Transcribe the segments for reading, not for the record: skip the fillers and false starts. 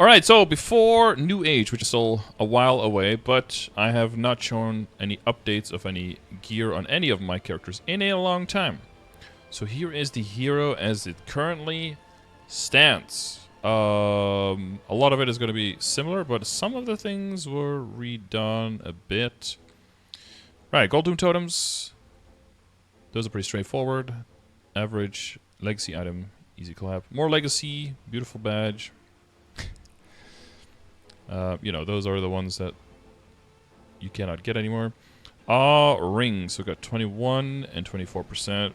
Alright, so before New Age, which is still a while away, but I have not shown any updates of any gear on any of my characters in a long time. So here is the hero as it currently stands. A lot of it is going to be similar, but some of the things were redone a bit. Right, Gold Doom Totems. Those are pretty straightforward. Average legacy item, easy collab. More legacy, beautiful badge. You know, those are the ones that you cannot get anymore. Rings. So we got 21 and 24%.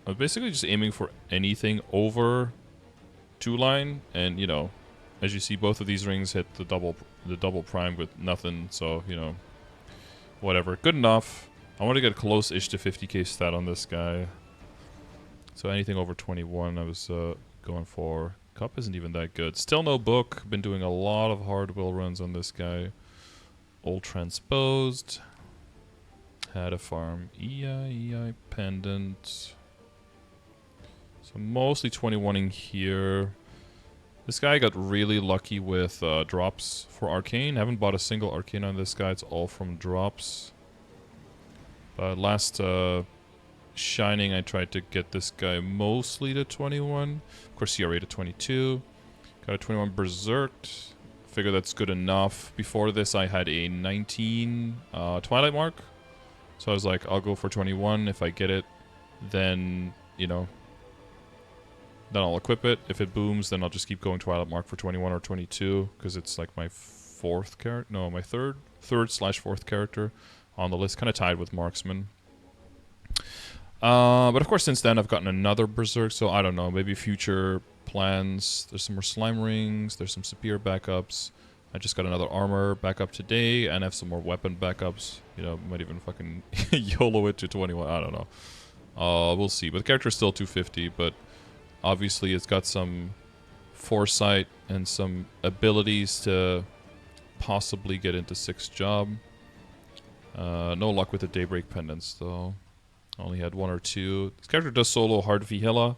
I'm basically just aiming for anything over 2-line, and you know, as you see, both of these rings hit the double prime with nothing. So you know, whatever, good enough. I want to get close-ish to 50k stat on this guy. So anything over 21, I was going for. Cup isn't even that good. Still no book. Been doing a lot of hard will runs on this guy. Old transposed. Had a farm. EI pendant. So mostly 21ing here. This guy got really lucky with drops for arcane. Haven't bought a single arcane on this guy. It's all from drops. But last Shining, I tried to get this guy mostly to 21. Of course, CRA to 22. Got a 21 Berserked. Figure that's good enough. Before this, I had a 19 Twilight Mark. So I was like, I'll go for 21. If I get it, then, you know, then I'll equip it. If it booms, then I'll just keep going Twilight Mark for 21 or 22. Because it's like my fourth character. No, my third/fourth character on the list. Kind of tied with Marksman. But of course, since then, I've gotten another Berserk, so I don't know, maybe future plans. There's some more Slime Rings, there's some Spear backups. I just got another Armor backup today, and I have some more Weapon backups. You know, might even fucking YOLO it to 21, I don't know. We'll see. But the character's still 250, but obviously it's got some foresight and some abilities to possibly get into 6th job. No luck with the Daybreak pendants, though. Only had 1 or 2. This character does solo hard Vihila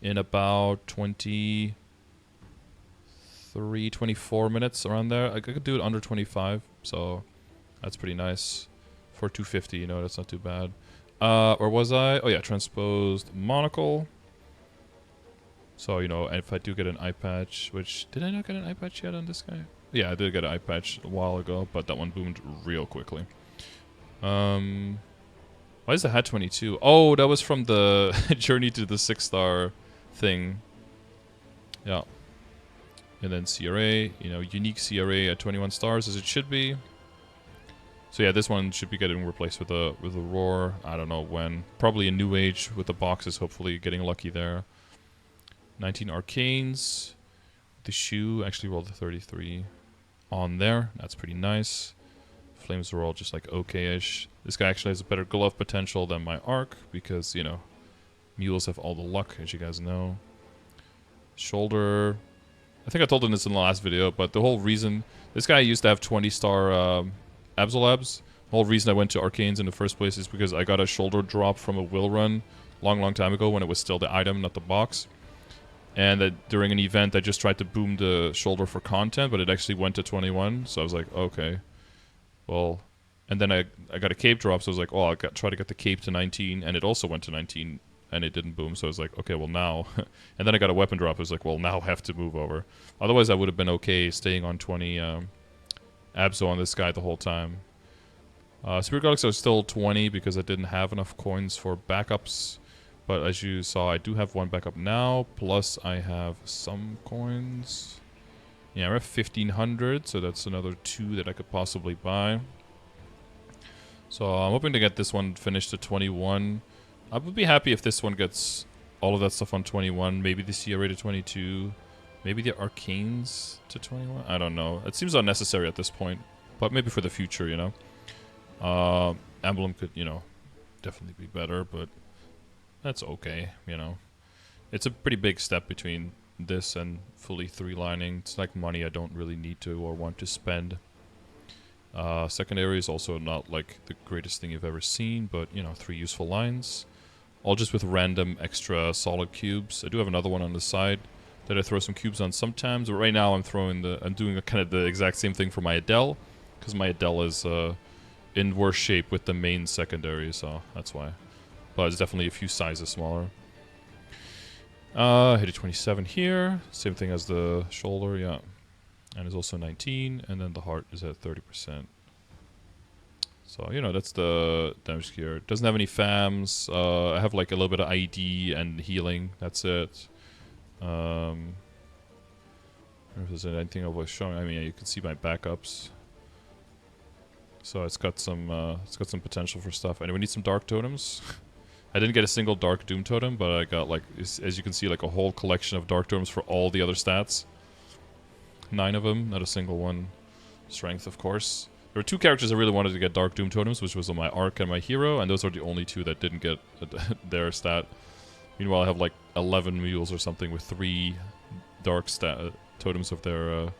in about 23, 24 minutes, around there. I could do it under 25, so that's pretty nice. For 250, you know, that's not too bad. Or was I? Oh yeah, transposed monocle. So, you know, if I do get an eye patch, which, did I not get an eye patch yet on this guy? Yeah, I did get an eye patch a while ago, but that one boomed real quickly. Why is the hat 22? Oh, that was from the Journey to the 6-star thing. Yeah. And then CRA, you know, unique CRA at 21 stars as it should be. So yeah, this one should be getting replaced with a Roar. I don't know when. Probably a New Age with the boxes, hopefully getting lucky there. 19 Arcanes. The shoe actually rolled a 33 on there. That's pretty nice. Flames were all just like okay-ish. This guy actually has a better glove potential than my arc because, you know, mules have all the luck, as you guys know. Shoulder. I think I told him this in the last video, but the whole reason... This guy used to have 20-star Absolabs. The whole reason I went to Arcanes in the first place is because I got a shoulder drop from a will run long time ago when it was still the item, not the box. And that during an event, I just tried to boom the shoulder for content, but it actually went to 21, so I was like, okay. Well, and then I got a cape drop, so I was like, oh, I'll try to get the cape to 19, and it also went to 19, and it didn't boom, so I was like, okay, well now. And then I got a weapon drop, I was like, well, now I have to move over. Otherwise, I would have been okay staying on 20 Abso on this guy the whole time. Spirit Galaxy was still 20 because I didn't have enough coins for backups, but as you saw, I do have 1 backup now, plus I have some coins. Yeah, we're at 1500, so that's another 2 that I could possibly buy. So I'm hoping to get this one finished to 21. I would be happy if this one gets all of that stuff on 21. Maybe the CRA to 22. Maybe the Arcanes to 21. I don't know. It seems unnecessary at this point, but maybe for the future, you know. Emblem could, you know, definitely be better, but that's okay, you know. It's a pretty big step between this and fully 3-lining. It's like money I don't really need to or want to spend. Secondary is also not like the greatest thing you've ever seen, but you know, 3 useful lines. All just with random extra solid cubes. I do have another one on the side. that I throw some cubes on sometimes. But right now I'm doing kind of the exact same thing for my Adele, because my Adele is in worse shape with the main secondary, so that's why. But it's definitely a few sizes smaller. Hit a 27 here. Same thing as the shoulder, yeah. And it's also 19, and then the heart is at 30%. So, you know, that's the damage gear. It doesn't have any FAMs. I have like a little bit of ID and healing. That's it. I don't know if there's anything I was showing. I mean, you can see my backups. So it's got some potential for stuff. And we need some dark totems. I didn't get a single dark doom totem, but I got like, as you can see, like a whole collection of dark totems for all the other stats. 9 of them, not a single one. Strength, of course. There were 2 characters I really wanted to get Dark Doom totems, which was on my Arc and my Hero, and those are the only 2 that didn't get their stat. Meanwhile, I have like 11 mules or something with 3 Dark totems of their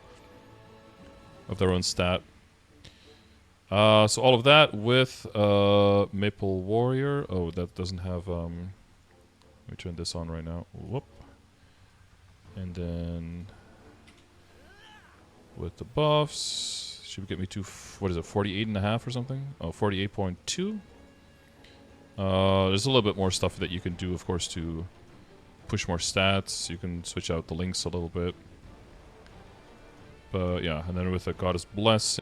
own stat. So all of that with Maple Warrior. Oh, that doesn't have. Let me turn this on right now. Whoop. And then with the buffs. Should get me to, what is it, 48.5 or something? Oh, 48.2. There's a little bit more stuff that you can do, of course, to push more stats. You can switch out the links a little bit. But yeah, and then with the Goddess Bless.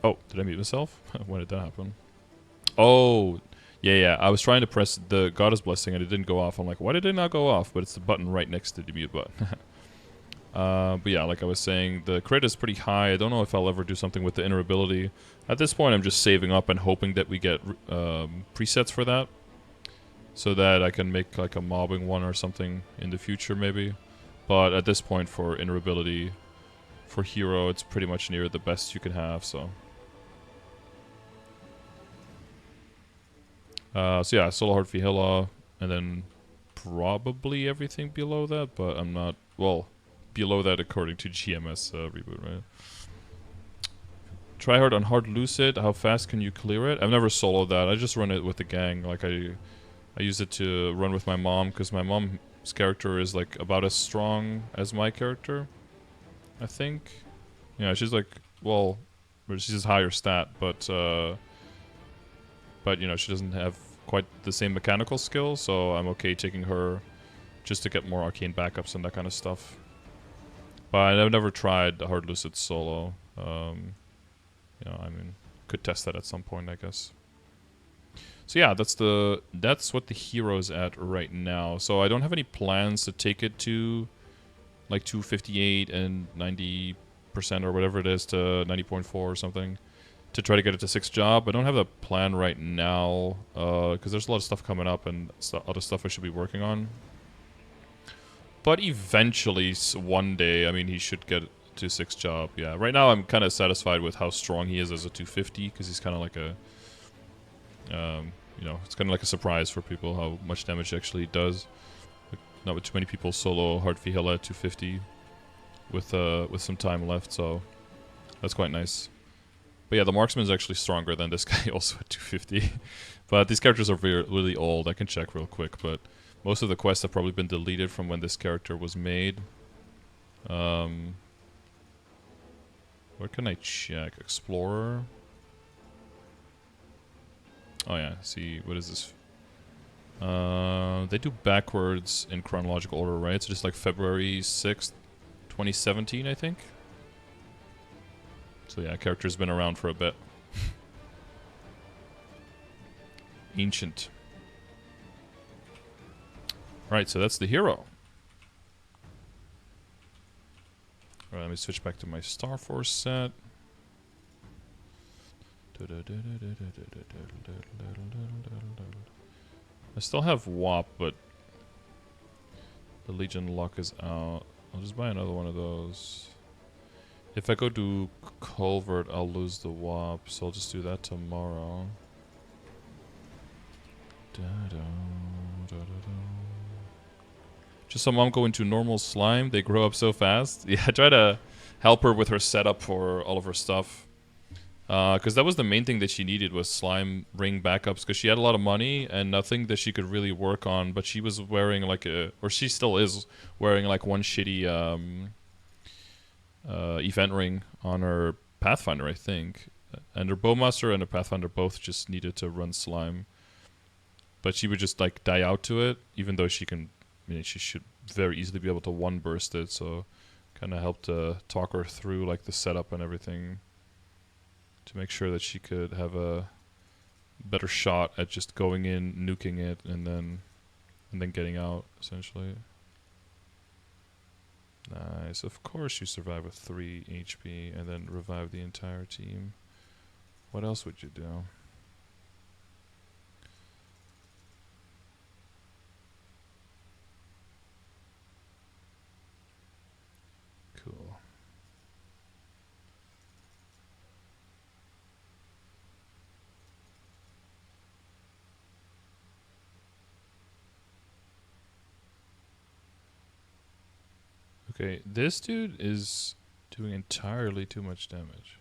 Oh, did I mute myself? When did that happen? Oh, yeah. I was trying to press the Goddess Blessing and it didn't go off. I'm like, why did it not go off? But it's the button right next to the mute button. But yeah, like I was saying, the crit is pretty high. I don't know if I'll ever do something with the inner ability. At this point, I'm just saving up and hoping that we get presets for that. So that I can make like a mobbing one or something in the future, maybe. But at this point, for inner ability, for Hero, it's pretty much near the best you can have, so... So yeah, Solo Heart Vihila, and then probably everything below that, but I'm not, well, below that according to GMS reboot, right? Try hard on Hard Lucid, how fast can you clear it? I've never soloed that, I just run it with the gang, like I use it to run with my mom, because my mom's character is like about as strong as my character, I think. Yeah, she's like, well, she's a higher stat, but you know, she doesn't have quite the same mechanical skill, so I'm okay taking her just to get more arcane backups and that kind of stuff. But I've never tried the Hard Lucid solo. You know, I mean, could test that at some point, I guess. So yeah, that's what the hero's at right now. So I don't have any plans to take it to like 258 and 90% or whatever it is to 90.4 or something. To try to get it to 6 job. I don't have a plan right now, because there's a lot of stuff coming up and other stuff I should be working on. But eventually, one day, I mean, he should get to 6 job. Yeah, right now I'm kind of satisfied with how strong he is as a 250, because he's kind of like a, you know, it's kind of like a surprise for people how much damage he actually does. Like, not too many people solo Hard Vihila at 250 with some time left, so that's quite nice. But yeah, the Marksman is actually stronger than this guy also at 250. But these characters are really old. I can check real quick, but most of the quests have probably been deleted from when this character was made. Where can I check? Explorer? Oh yeah, see, what is this? They do backwards in chronological order, right? So just like February 6th, 2017, I think? So yeah, character's been around for a bit. Ancient. Right, so that's the hero. Alright, let me switch back to my Star Force set. I still have WAP, but the Legion luck is out. I'll just buy another one of those. If I go to Culvert, I'll lose the WAP, so I'll just do that tomorrow. Just some mom go into normal slime, they grow up so fast. Yeah, I try to help her with her setup for all of her stuff. Because that was the main thing that she needed was slime ring backups, because she had a lot of money and nothing that she could really work on, but she was wearing like a, or she still is wearing like one shitty event ring on her Pathfinder, I think. And her Bowmaster and her Pathfinder both just needed to run slime. But she would just like die out to it, even though she can, I mean, she should very easily be able to one burst it, so kind of helped talk her through like the setup and everything to make sure that she could have a better shot at just going in, nuking it, and then getting out, essentially. Nice. Of course you survive with 3 HP and then revive the entire team. What else would you do? Cool. Okay, this dude is doing entirely too much damage.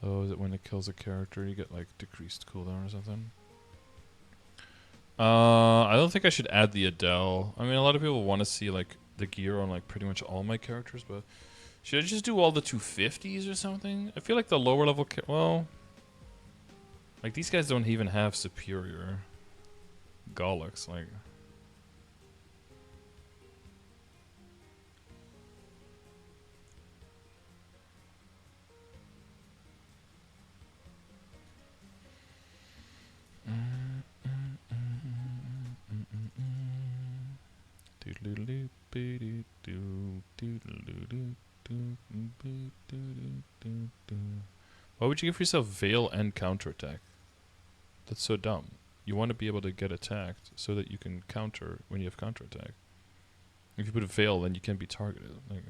Oh, is it when it kills a character you get like decreased cooldown or something? I don't think I should add the Adele. I mean, a lot of people want to see like the gear on like pretty much all my characters, but should I just do all the 250s or something? I feel like the lower level, well, like these guys don't even have superior Gollux, like. Why would you give yourself Veil and counterattack? That's so dumb. You want to be able to get attacked so that you can counter when you have counterattack. If you put a Veil, then you can't be targeted. Like,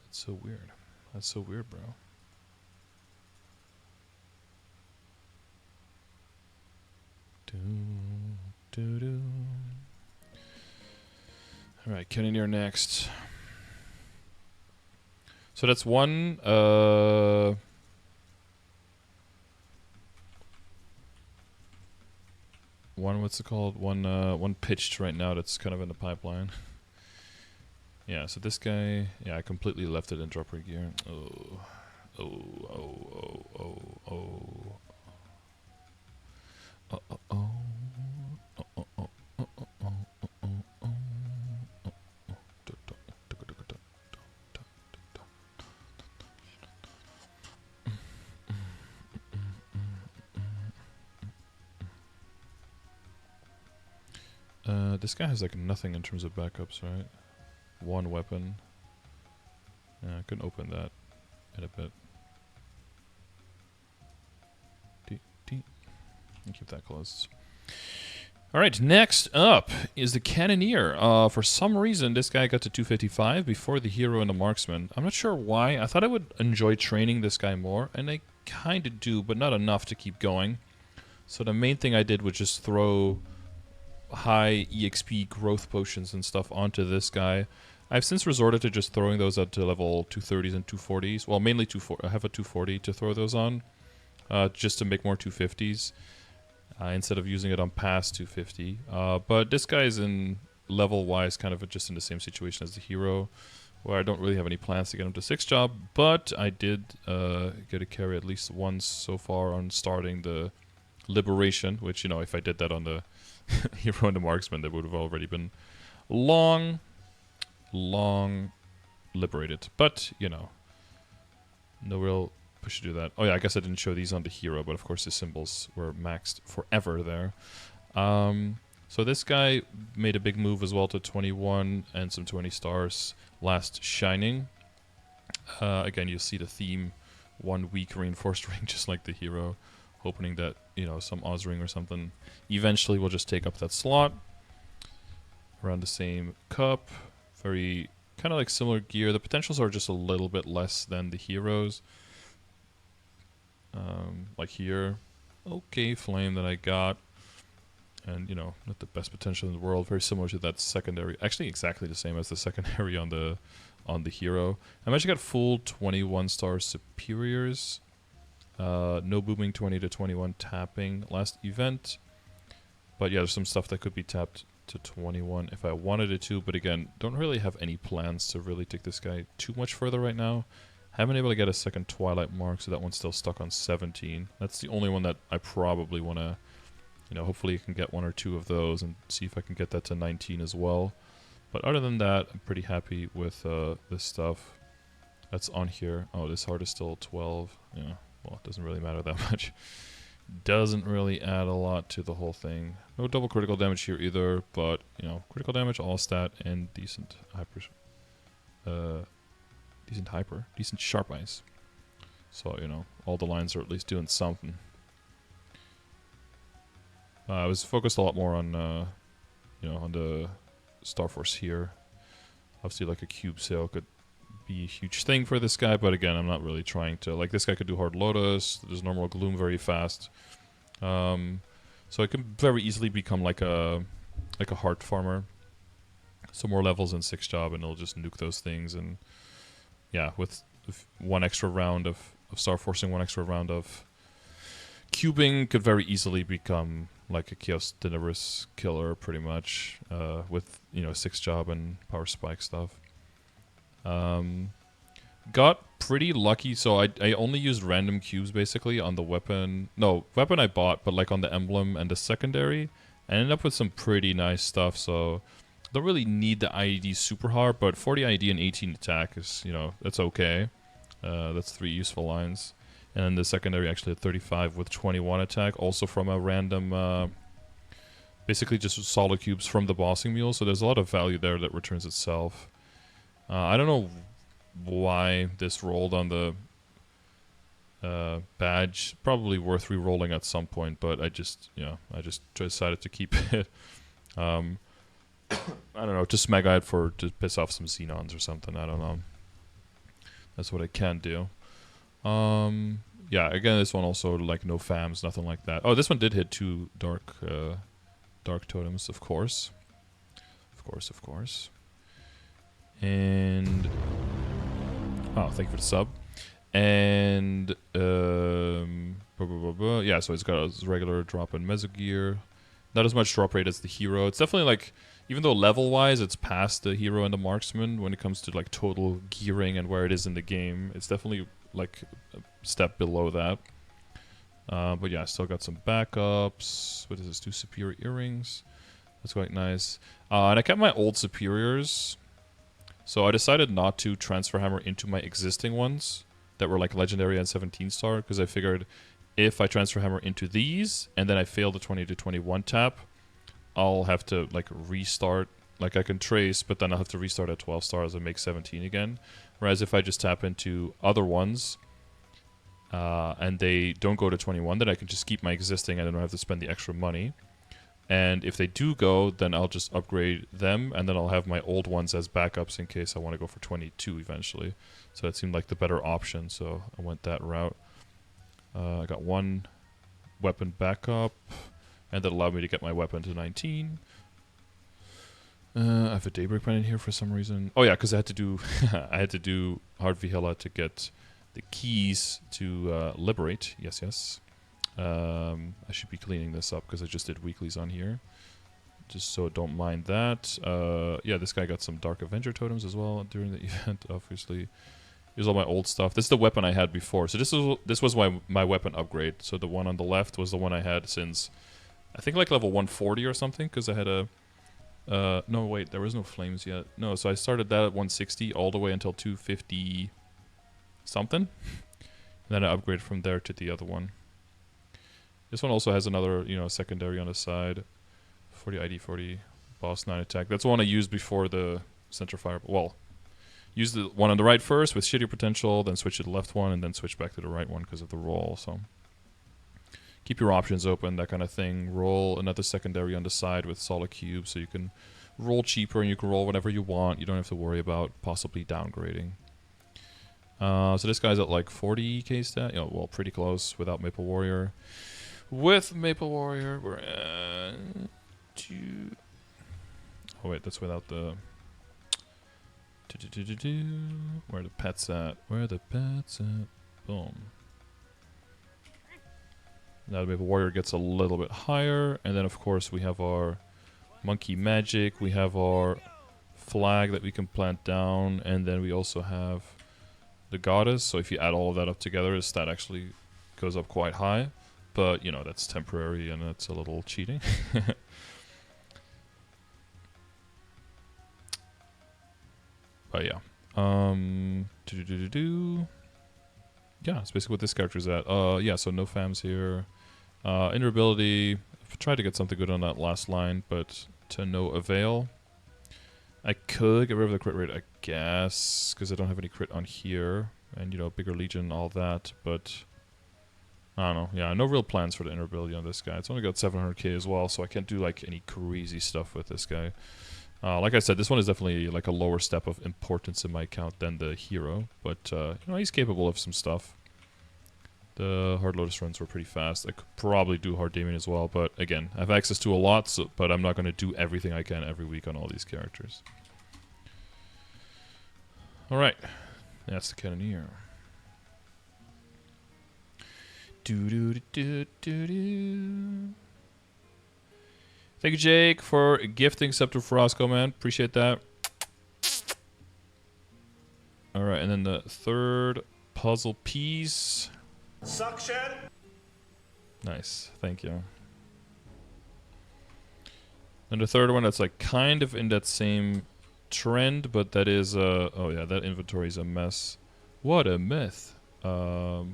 that's so weird. That's so weird, bro. Alright, Cannoneer next. So that's one, what's it called? One pitched right now that's kind of in the pipeline. Yeah, so this guy, yeah, I completely left it in dropper gear. Oh. This guy has like nothing in terms of backups, right? One weapon. Yeah, I can open that in a bit. And keep that closed. Alright, next up is the Cannoneer. For some reason, this guy got to 255 before the Hero and the Marksman. I'm not sure why. I thought I would enjoy training this guy more, and I kind of do, but not enough to keep going. So the main thing I did was just throw high EXP growth potions and stuff onto this guy. I've since resorted to just throwing those up to level 230s and 240s. Well, mainly 240. I have a 240 to throw those on, just to make more 250s. Instead of using it on past 250. But this guy is in level-wise kind of just in the same situation as the Hero, where I don't really have any plans to get him to 6 job, but I did get a carry at least once so far on starting the Liberation, which, you know, if I did that on the Hero and the Marksman, that would have already been long liberated. But, you know, no real push to do that. Oh yeah, I guess I didn't show these on the Hero, but of course the symbols were maxed forever there. So this guy made a big move as well to 21 and some 20 stars last Shining. Again, you'll see the theme, 1 weak reinforced ring, just like the hero, hoping that, you know, some Oz ring or something eventually will just take up that slot. Around the same cup, very kind of like similar gear. The potentials are just a little bit less than the heroes. Like here, okay, flame that I got, and you know, not the best potential in the world. Very similar to that secondary, actually exactly the same as the secondary on the hero. I managed to get full 21 star superiors. No booming 20 to 21 tapping last event, but yeah, there's some stuff that could be tapped to 21 if I wanted it to, but again, don't really have any plans to really take this guy too much further right now. Haven't been able to get a second Twilight mark, so that one's still stuck on 17. That's the only one that I probably want to, you know, hopefully I can get 1 or 2 of those and see if I can get that to 19 as well. But other than that, I'm pretty happy with this stuff that's on here. Oh, this heart is still 12. Yeah, well, it doesn't really matter that much. Doesn't really add a lot to the whole thing. No double critical damage here either, but, you know, critical damage, all stat, and decent sharp eyes. So, you know, all the lines are at least doing something. I was focused a lot more on, you know, on the Star Force here. Obviously, like a cube sale could be a huge thing for this guy, but again, I'm not really trying to, like, this guy could do Hard Lotus, there's normal Gloom very fast. So it can very easily become like a heart farmer. So more levels in 6 job and it'll just nuke those things, and yeah, with 1 extra round of Star Forcing, 1 extra round of cubing could very easily become like a Chaos Deniverous killer pretty much, with, you know, 6 job and power spike stuff. Got pretty lucky, so I only used random cubes basically on the weapon. No, weapon I bought, but like on the emblem and the secondary. I ended up with some pretty nice stuff, so don't really need the IED super hard, but 40 IED and 18 attack is, you know, that's okay. That's 3 useful lines. And then the secondary actually at 35 with 21 attack, also from a random, basically just solid cubes from the bossing mule, so there's a lot of value there that returns itself. I don't know why this rolled on the badge. Probably worth re-rolling at some point, but I just decided to keep it. I don't know, just mega it to piss off some Xenons or something. I don't know. That's what I can do. Yeah, again, this one also, like, no fams, nothing like that. Oh, this one did hit 2 dark totems, of course. Of course. And oh, thank you for the sub. And yeah, so it's got a regular drop in Mesogear. Not as much drop rate as the hero. It's definitely like, even though level wise it's past the hero and the marksman when it comes to like total gearing and where it is in the game, it's definitely like a step below that. But yeah, I still got some backups. What is this? 2 superior earrings. That's quite nice. And I kept my old superiors. So I decided not to transfer hammer into my existing ones that were like legendary and 17 star, because I figured if I transfer hammer into these and then I fail the 20 to 21 tap, I'll have to like restart. Like I can trace, but then I'll have to restart at 12 stars and make 17 again. Whereas if I just tap into other ones and they don't go to 21, then I can just keep my existing and I don't have to spend the extra money. And if they do go, then I'll just upgrade them, and then I'll have my old ones as backups in case I want to go for 22 eventually. So that seemed like the better option, so I went that route. I got 1 weapon backup, and that allowed me to get my weapon to 19. I have a Daybreak Pen in here for some reason. Oh yeah, because I had to do I had to do Hard Vihela to get the keys to liberate. Yes. I should be cleaning this up because I just did weeklies on here, just so don't mind that. Yeah, this guy got some Dark Avenger totems as well during the event. Obviously, here's all my old stuff. This is the weapon I had before, so this was my weapon upgrade. So the one on the left was the one I had since I think like level 140 or something, because I had a no wait, there was no flames yet. No, so I started that at 160 all the way until 250 something, and then I upgraded from there to the other one. This one also has another, you know, secondary on the side. 40 ID, 40 boss 9 attack. That's the one I used before the center fire. Well, use the one on the right first with shittier potential, then switch to the left one, and then switch back to the right one because of the roll. So keep your options open, that kind of thing. Roll another secondary on the side with solid cubes so you can roll cheaper and you can roll whatever you want. You don't have to worry about possibly downgrading. So this guy's at like 40k stat. You know, well, pretty close without Maple Warrior. With Maple Warrior, we're at 2. Oh wait, that's without the. Where are the pets at? Where are the pets at? Boom. Now the Maple Warrior gets a little bit higher, and then of course we have our Monkey Magic. We have our flag that we can plant down, and then we also have the Goddess. So if you add all of that up together, his stat actually goes up quite high. But, you know, that's temporary and it's a little cheating. But yeah. Yeah, that's basically what this character's at. Yeah, so no fams here. Invulnerability. I've tried to get something good on that last line, but to no avail. I could get rid of the crit rate, I guess, because I don't have any crit on here. And, you know, bigger legion, all that, but I don't know. Yeah, no real plans for the invulnerability on this guy. It's only got 700k as well, so I can't do, like, any crazy stuff with this guy. Like I said, this one is definitely, like, a lower step of importance in my account than the hero, but, you know, he's capable of some stuff. The Hard Lotus runs were pretty fast. I could probably do Hard Damien as well, but again, I have access to a lot, so, but I'm not going to do everything I can every week on all these characters. Alright, that's the Cannoneer. Thank you, Jake, for gifting Scepter Frosco, man. Appreciate that. Alright, and then the third puzzle piece. Suction. Nice, thank you. And the third one that's like kind of in that same trend, but that is oh yeah, that inventory is a mess. What a myth. So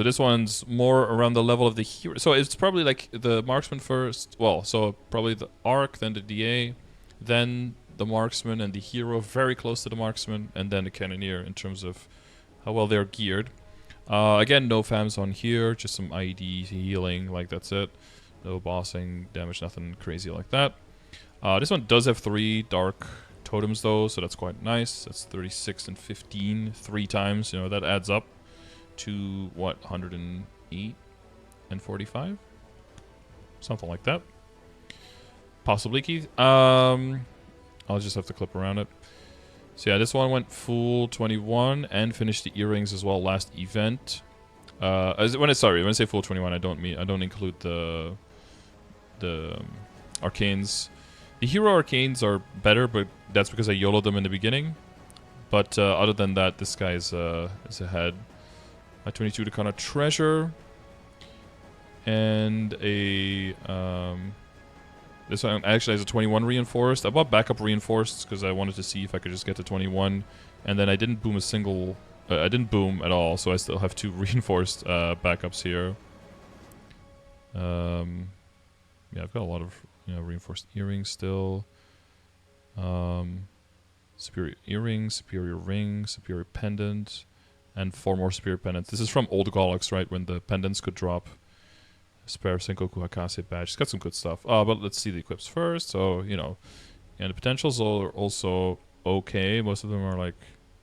this one's more around the level of the hero. So it's probably like the Marksman first. Well, so probably the Arc, then the DA, then the Marksman and the hero, very close to the Marksman, and then the Cannoneer in terms of how well they're geared. Again, no fams on here, just some IED healing, like that's it. No bossing damage, nothing crazy like that. This one does have 3 dark totems though, so that's quite nice. That's 36 and 15, 3 times, you know, that adds up to what, 108 and 45? Something like that. Possibly, Keith. I'll just have to clip around it. So yeah, this one went full 21 and finished the earrings as well last event. When I say full 21, I don't include the arcanes. The hero arcanes are better, but that's because I YOLO'd them in the beginning. But other than that, this guy is ahead. A 22 to kind of treasure, and a this one actually has a 21 reinforced. I bought backup reinforced because I wanted to see if I could just get to 21, and then I didn't boom a single. I didn't boom at all, so I still have 2 reinforced backups here. Yeah, I've got a lot of reinforced earrings still. Superior earrings, superior ring, superior pendant, and 4 more superior pendants. This is from old Galax, right? When the pendants could drop. Spare Senkoku Hakase badge. It's got some good stuff. But let's see the equips first. So, you know, and the potentials are also okay. Most of them are like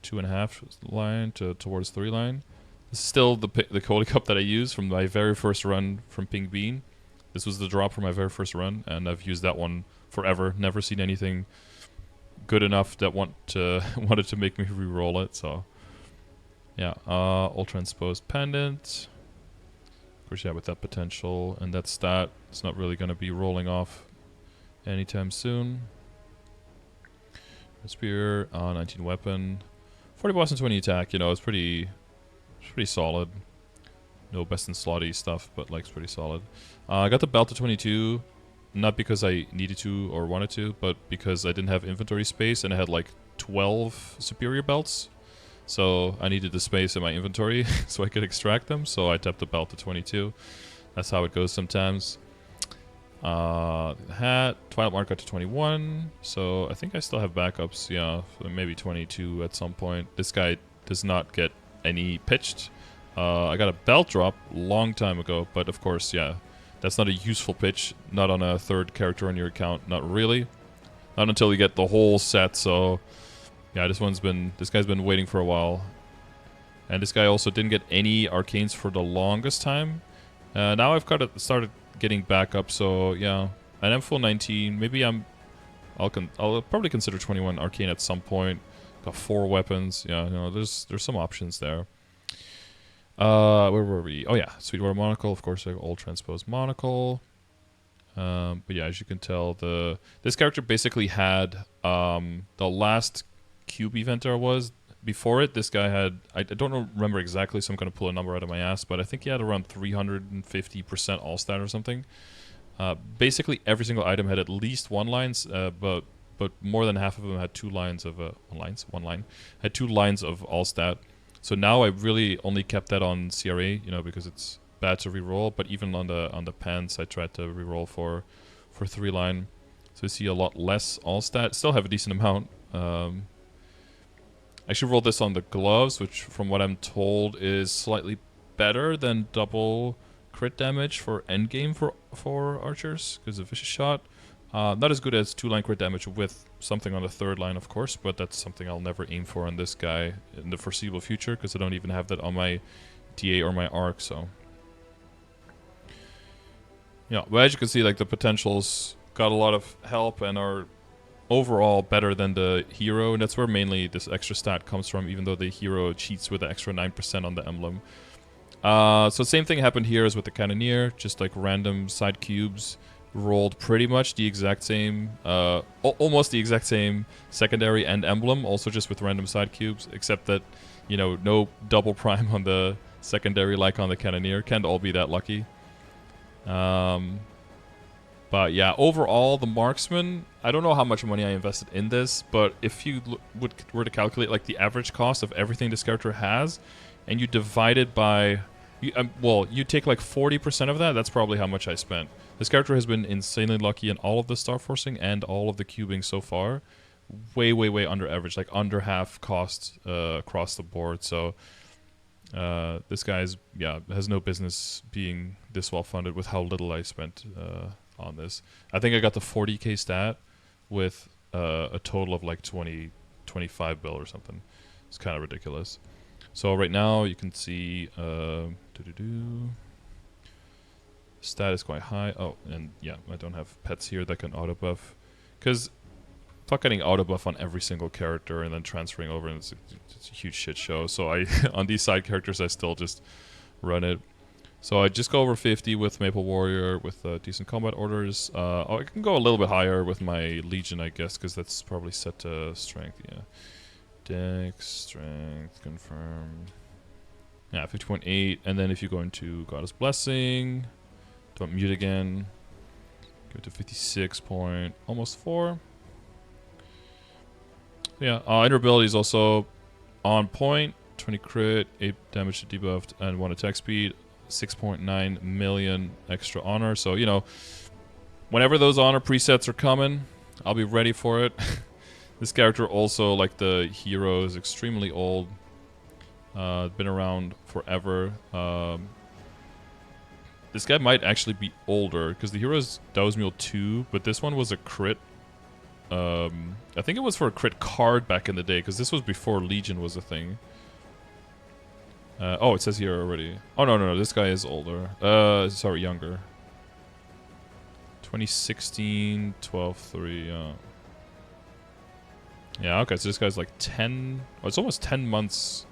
2.5 line towards 3 line. This is still the Holy Cup that I used from my very first run from Pink Bean. This was the drop from my very first run, and I've used that one forever. Never seen anything good enough that wanted to make me re-roll it. So, yeah, Ultra Transposed Pendant. Of course, yeah, with that potential and that stat, it's not really going to be rolling off anytime soon. Spear, 19 weapon, 40 boss and 20 attack. You know, it's pretty solid. No best in slotty stuff, but like it's pretty solid. I got the belt to 22, not because I needed to or wanted to, but because I didn't have inventory space and I had like 12 superior belts. So I needed the space in my inventory so I could extract them. So I tapped the belt to 22. That's how it goes sometimes. Hat, Twilight Mark got to 21, so I think I still have backups, yeah, maybe 22 at some point. This guy does not get any pitched. I got a belt drop long time ago, but of course, yeah, that's not a useful pitch, not on a third character on your account, not really. Not until you get the whole set, so yeah, this guy's been waiting for a while. And this guy also didn't get any arcanes for the longest time. Now I've got it started getting back up, so yeah. And I'm full 19. Maybe I'll probably consider 21 arcane at some point. Got 4 weapons. Yeah, you know, there's some options there. Where were we? Oh yeah, Sweetwater Monocle. Of course, I have Old Transposed Monocle. But yeah, as you can tell, this character basically had the last cube event there was. Before it, this guy had, I don't remember exactly, so I'm going to pull a number out of my ass, but I think he had around 350% all stat or something. Basically, every single item had at least 1 lines, but more than half of them had 2 lines of, one line, had 2 lines of all stat. So now I really only kept that on CRA, you know, because it's bad to reroll, but even on the pants, I tried to reroll for 3 line. So you see a lot less all stat, still have a decent amount. I should roll this on the gloves, which from what I'm told is slightly better than double crit damage for endgame for archers, because of vicious shot. Not as good as 2-line crit damage with something on the 3rd line, of course, but that's something I'll never aim for on this guy in the foreseeable future, because I don't even have that on my DA or my arc, so. Yeah, but as you can see, like, the potentials got a lot of help and are overall better than the hero, and that's where mainly this extra stat comes from, even though the hero cheats with the extra 9% on the emblem. So same thing happened here as with the Cannoneer, just like random side cubes, rolled pretty much the exact same, almost the exact same secondary and emblem, also just with random side cubes, except that, you know, no double prime on the secondary like on the Cannoneer. Can't all be that lucky. But yeah, overall, the Marksman, I don't know how much money I invested in this, but if you were to calculate like the average cost of everything this character has, and you divide it by, you take like 40% of that, that's probably how much I spent. This character has been insanely lucky in all of the star forcing and all of the cubing so far. Way, way, way under average, like under half cost across the board, so this guy's, yeah, has no business being this well funded with how little I spent on this. I think I got the 40k stat with a total of like 25 bill or something. It's kind of ridiculous. So right now you can see stat is quite high. Oh, and yeah, I don't have pets here that can auto buff, because fuck getting auto buff on every single character and then transferring over, and it's a huge shit show. So I on these side characters I still just run it. So I just go over 50 with Maple Warrior with decent combat orders. I can go a little bit higher with my Legion, I guess, because that's probably set to strength. Yeah, Dex, strength, confirm. Yeah, 50.8, and then if you go into Goddess Blessing, don't mute again. Go to 56 point, almost 4. Yeah, Invulnerability is also on point. 20 crit, 8 damage to debuffed, and 1 attack speed. 6.9 million extra honor. So, you know, whenever those honor presets are coming, I'll be ready for it. This character also, like the hero, is extremely old. Been around forever. This guy might actually be older, because the hero is Dowsmule 2, but this one was a crit. I think it was for a crit card back in the day, because this was before Legion was a thing. Oh, it says here already. Oh, no, this guy is older. Sorry, younger. 2016, 12/3, yeah, okay, so this guy's like 10... Oh, it's almost 10 months...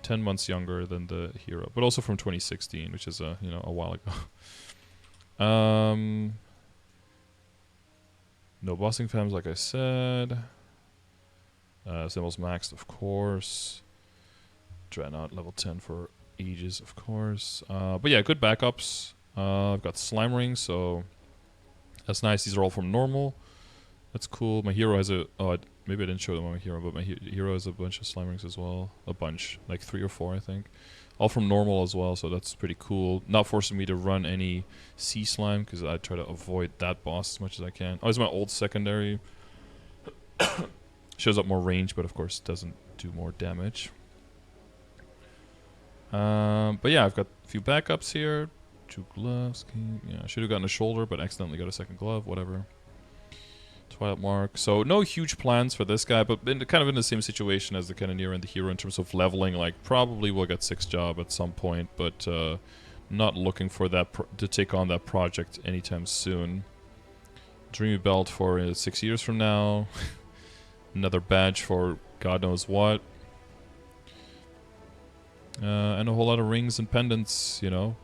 10 months younger than the hero. But also from 2016, which is, you know, a while ago. No bossing femmes, like I said. Symbols maxed, of course. Dreadnought level 10 for ages, of course. But yeah, good backups. I've got slime rings, so that's nice. These are all from normal. That's cool. My hero has a... Oh, maybe I didn't show them on my hero, but my hero has a bunch of slime rings as well. A bunch. Like 3 or 4, I think. All from normal as well, so that's pretty cool. Not forcing me to run any sea slime, because I try to avoid that boss as much as I can. Oh, it's my old secondary. Shows up more range, but of course doesn't do more damage. But yeah, I've got a few backups here. 2 gloves. Yeah, I should have gotten a shoulder, but accidentally got a second glove. Whatever. Twilight Mark. So no huge plans for this guy, but kind of in the same situation as the Cannoneer and the Hero in terms of leveling. Like probably will get 6 job at some point, but not looking for that to take on that project anytime soon. Dreamy Belt for 6 years from now. Another badge for God knows what. And a whole lot of rings and pendants, you know.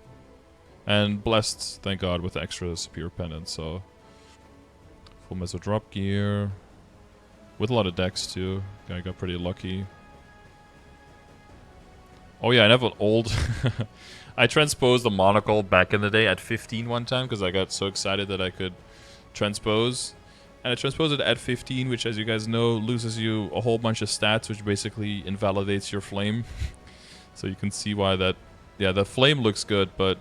And blessed, thank God, with extra superior pendants, so... Full Meso drop gear. With a lot of decks, too. I got pretty lucky. Oh yeah, I have an old... I transposed the monocle back in the day at 15 one time, because I got so excited that I could transpose. And I transposed it at 15, which, as you guys know, loses you a whole bunch of stats, which basically invalidates your flame. So you can see why that... Yeah, the flame looks good, but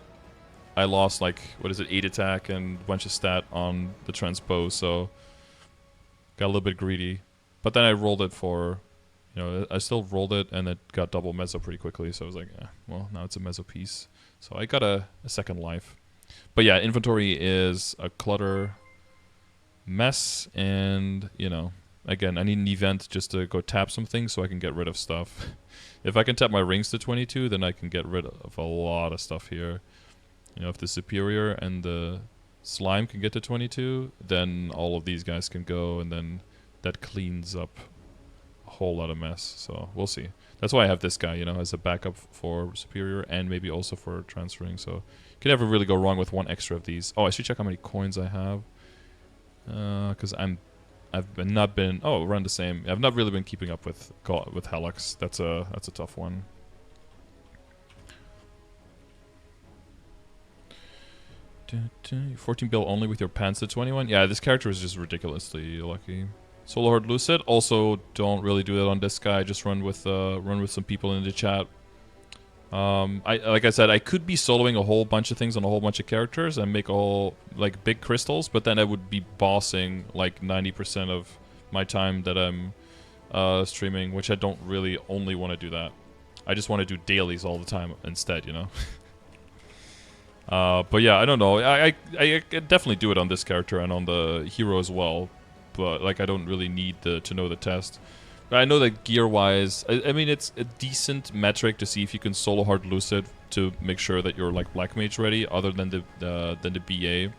I lost, like, what is it, 8 attack and a bunch of stat on the transpose, so... Got a little bit greedy. But then I rolled it for... You know, I still rolled it, and it got double meso pretty quickly, so I was like, well, now it's a meso piece. So I got a second life. But yeah, inventory is a clutter mess, and, you know, again, I need an event just to go tap some things so I can get rid of stuff. If I can tap my rings to 22, then I can get rid of a lot of stuff here. You know, if the Superior and the Slime can get to 22, then all of these guys can go, and then that cleans up a whole lot of mess. So, we'll see. That's why I have this guy, you know, as a backup for Superior, and maybe also for transferring, so... You can never really go wrong with one extra of these. Oh, I should check how many coins I have. Because I've not been around the same. I've not really been keeping up with Helix. That's a tough one. Da, da, 14 bill only with your pants to 21. Yeah, this character is just ridiculously lucky. Solo Horde Lucid. Also, don't really do that on this guy. Just run with some people in the chat. Like I said, I could be soloing a whole bunch of things on a whole bunch of characters and make all, like, big crystals, but then I would be bossing, like, 90% of my time that I'm streaming, which I don't really only want to do that. I just want to do dailies all the time instead, you know? But yeah, I don't know. I definitely do it on this character and on the hero as well, but, like, I don't really need to know the test. I know that gear-wise, I mean, it's a decent metric to see if you can solo hard Lucid to make sure that you're, like, Black Mage ready, other than the BA.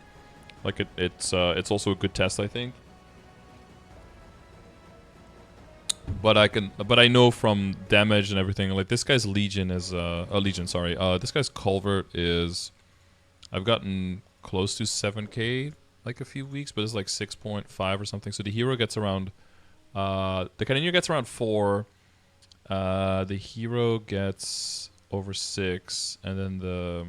Like, it's also a good test, I think. But I know from damage and everything, like, this guy's Legion is, this guy's Culvert is, I've gotten close to 7k, like, a few weeks, but it's like 6.5 or something. So the hero gets around... the Cannoneer gets around 4. The hero gets over 6, and then the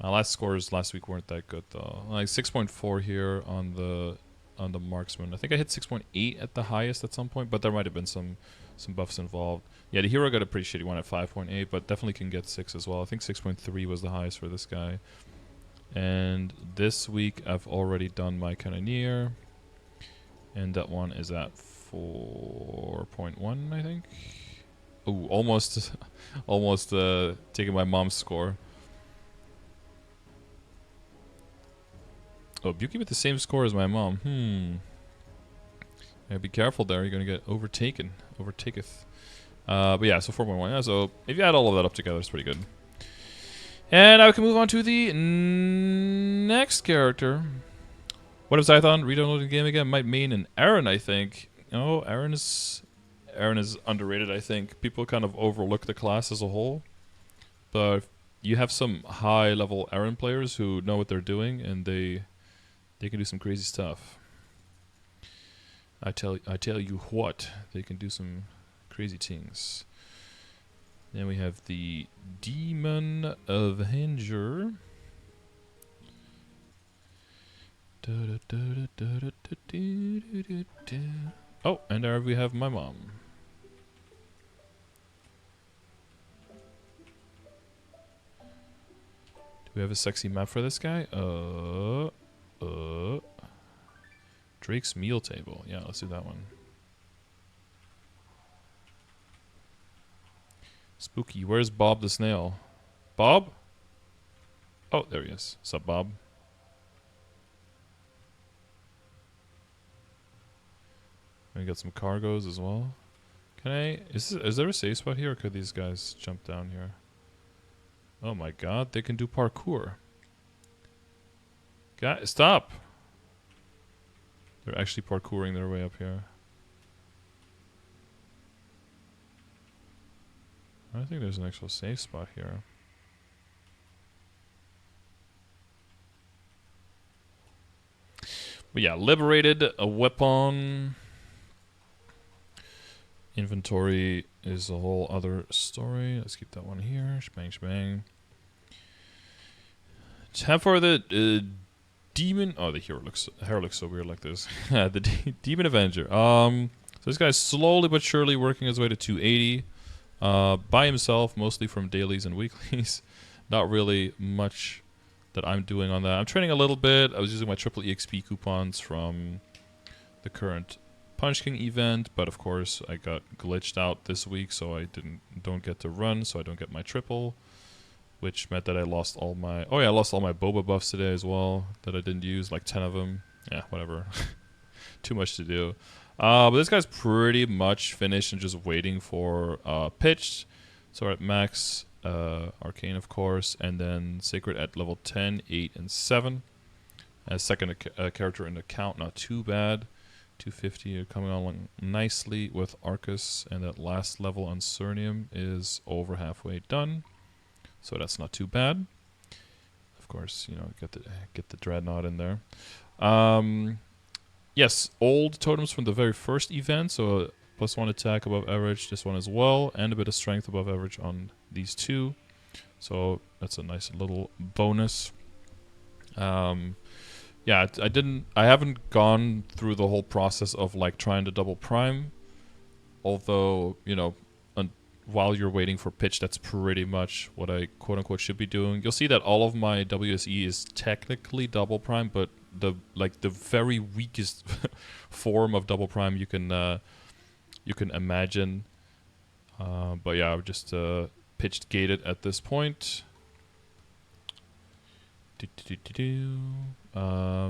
my last scores last week weren't that good though. Like 6.4 here on the Marksman. I think I hit 6.8 at the highest at some point, but there might have been some buffs involved. Yeah, the hero got a pretty shitty one at 5.8, but definitely can get 6 as well. I think 6.3 was the highest for this guy. And this week I've already done my Cannoneer. And that one is at 4.1, I think. Ooh, almost taking my mom's score. Oh, Buki with the same score as my mom. Yeah, be careful there. You're gonna get overtaken. Overtaketh. But yeah, so 4.1. Yeah, so if you add all of that up together, it's pretty good. And now we can move on to the next character. What if Zython re-downloading the game again? Might mean an Aaron, I think. Oh, Aaron is underrated, I think. People kind of overlook the class as a whole. But you have some high-level Aaron players who know what they're doing, and they can do some crazy stuff. I tell you what, they can do some crazy things. Then we have the Demon Avenger. Oh, and there we have my mom. we have a sexy map for this guy? Drake's meal table. Yeah, let's do that one. Spooky. Where's Bob the snail? Bob? Oh, there he is. Sup, Bob? We got some cargoes as well. Can I... Is there a safe spot here, or could these guys jump down here? Oh my god, they can do parkour. Guys, stop! They're actually parkouring their way up here. I think there's an actual safe spot here. But yeah, liberated a weapon. Inventory is a whole other story. Let's keep that one here. Shbang, shbang. Time for the Demon... Oh, the hair looks so weird like this. The Demon Avenger. So this guy's slowly but surely working his way to 280. By himself, mostly from dailies and weeklies. Not really much that I'm doing on that. I'm training a little bit. I was using my triple EXP coupons from the current Punch King event, but of course I got glitched out this week, so I don't get to run, so I don't get my triple, which meant that I lost all my... Oh yeah, I lost all my boba buffs today as well that I didn't use, like 10 of them. Yeah, whatever. Too much to do. But this guy's pretty much finished and just waiting for pitched. So we're at max arcane, of course, and then sacred at level 10, 8, and 7. As second character in the count, not too bad. 250 coming along nicely with Arcus, and that last level on Cernium is over halfway done. So that's not too bad. Of course, you know, get the Dreadnought in there. Yes, old totems from the very first event, so +1 attack above average, this one as well, and a bit of strength above average on these two. So that's a nice little bonus. Yeah, I haven't gone through the whole process of like trying to double prime, although, you know, while you're waiting for pitch, that's pretty much what I quote-unquote should be doing. You'll see that all of my WSE is technically double prime, but the very weakest form of double prime you can imagine. But yeah, I've just pitched gated at this point.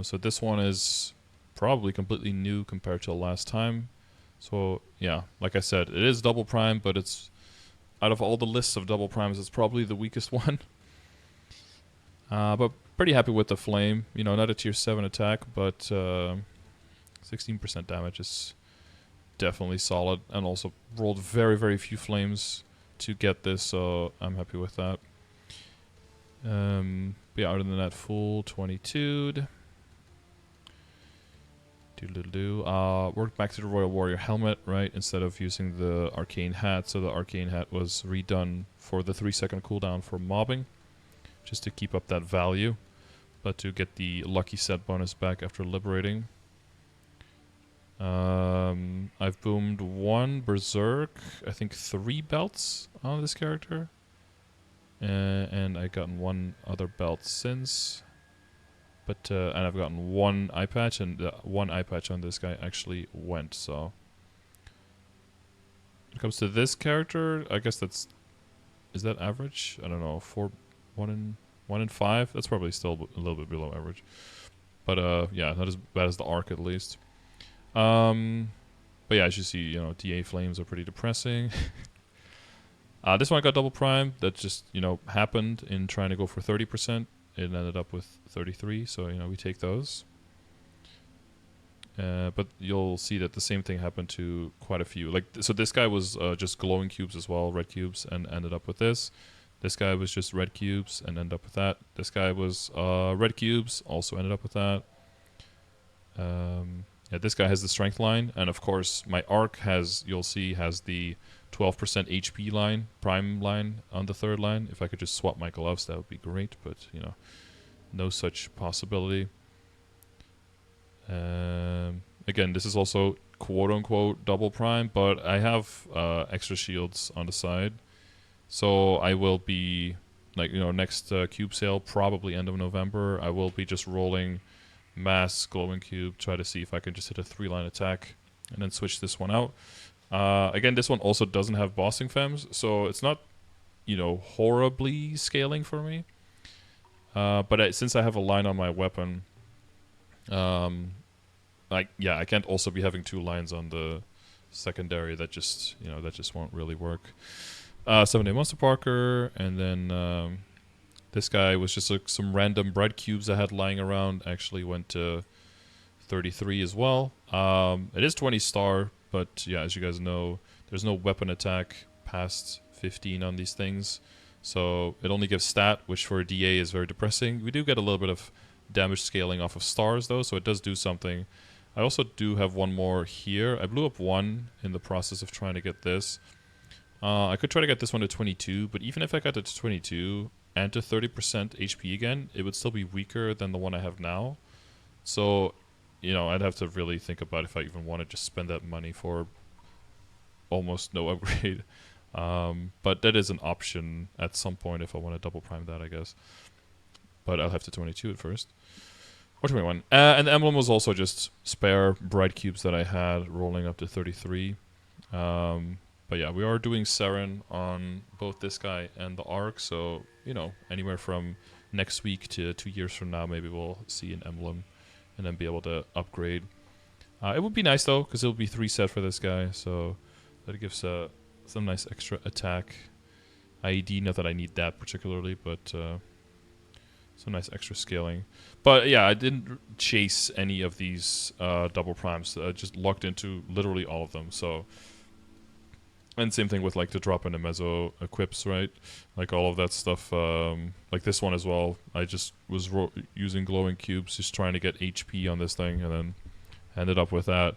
So this one is probably completely new compared to last time. So yeah, like I said, it is double prime, but it's out of all the lists of double primes, it's probably the weakest one. But pretty happy with the flame. You know, not a tier 7 attack, but 16% damage is definitely solid, and also rolled very, very few flames to get this, so I'm happy with that. But yeah, other than that, full 22'd. Worked back to the Royal Warrior helmet, right, instead of using the arcane hat. So the arcane hat was redone for the 3-second cooldown for mobbing, just to keep up that value, but to get the lucky set bonus back after liberating. I've boomed 1 Berserk, I think 3 belts on this character, and I've gotten 1 other belt since. But and I've gotten 1 eye patch, and 1 eye patch on this guy actually went. So when it comes to this character, I guess is that average? I don't know. 1 in 5. That's probably still a little bit below average. But yeah, not as bad as the arc at least. But yeah, as you see, you know, DA flames are pretty depressing. This one got double prime. That just, you know, happened in trying to go for 30%. It ended up with 33, so, you know, we take those. But you'll see that the same thing happened to quite a few. Like, so this guy was just glowing cubes as well, red cubes, and ended up with this. This guy was just red cubes and ended up with that. This guy was red cubes, also ended up with that. Yeah, this guy has the strength line, and of course my arc has, you'll see, has the 12% HP line, prime line on the 3rd line. If I could just swap my gloves, that would be great, but, you know, no such possibility. Again, this is also quote-unquote double prime, but I have extra shields on the side, so I will be like, you know, next cube sale, probably end of November, I will be just rolling mass glowing cube, try to see if I can just hit a 3-line attack, and then switch this one out. Again, this one also doesn't have bossing fems, so it's not, you know, horribly scaling for me. But since I have a line on my weapon, like, yeah, I can't also be having 2 lines on the secondary. That just, you know, that just won't really work. 7-day Monster Parker, and then this guy was just like some random bread cubes I had lying around. Actually went to 33 as well. It is 20 star, but yeah, as you guys know, there's no weapon attack past 15 on these things. So it only gives stat, which for a DA is very depressing. We do get a little bit of damage scaling off of stars though, so it does do something. I also do have one more here. I blew up one in the process of trying to get this. I could try to get this one to 22, but even if I got it to 22 and to 30% HP again, it would still be weaker than the one I have now. So, you know, I'd have to really think about if I even want to just spend that money for almost no upgrade. But that is an option at some point if I want to double prime that, I guess. But I'll have to 22 at first. Or 21. And the emblem was also just spare bright cubes that I had rolling up to 33. But yeah, we are doing Seren on both this guy and the Arc, so, you know, anywhere from next week to 2 years from now, maybe we'll see an emblem and then be able to upgrade. It would be nice, though, because it will be 3 set for this guy, so that gives some nice extra attack. IED, not that I need that particularly, but some nice extra scaling. But yeah, I didn't chase any of these double primes. I just locked into literally all of them, so... And same thing with like the drop in the Mezzo equips, right? Like all of that stuff, like this one as well. I just was using glowing cubes, just trying to get HP on this thing, and then ended up with that.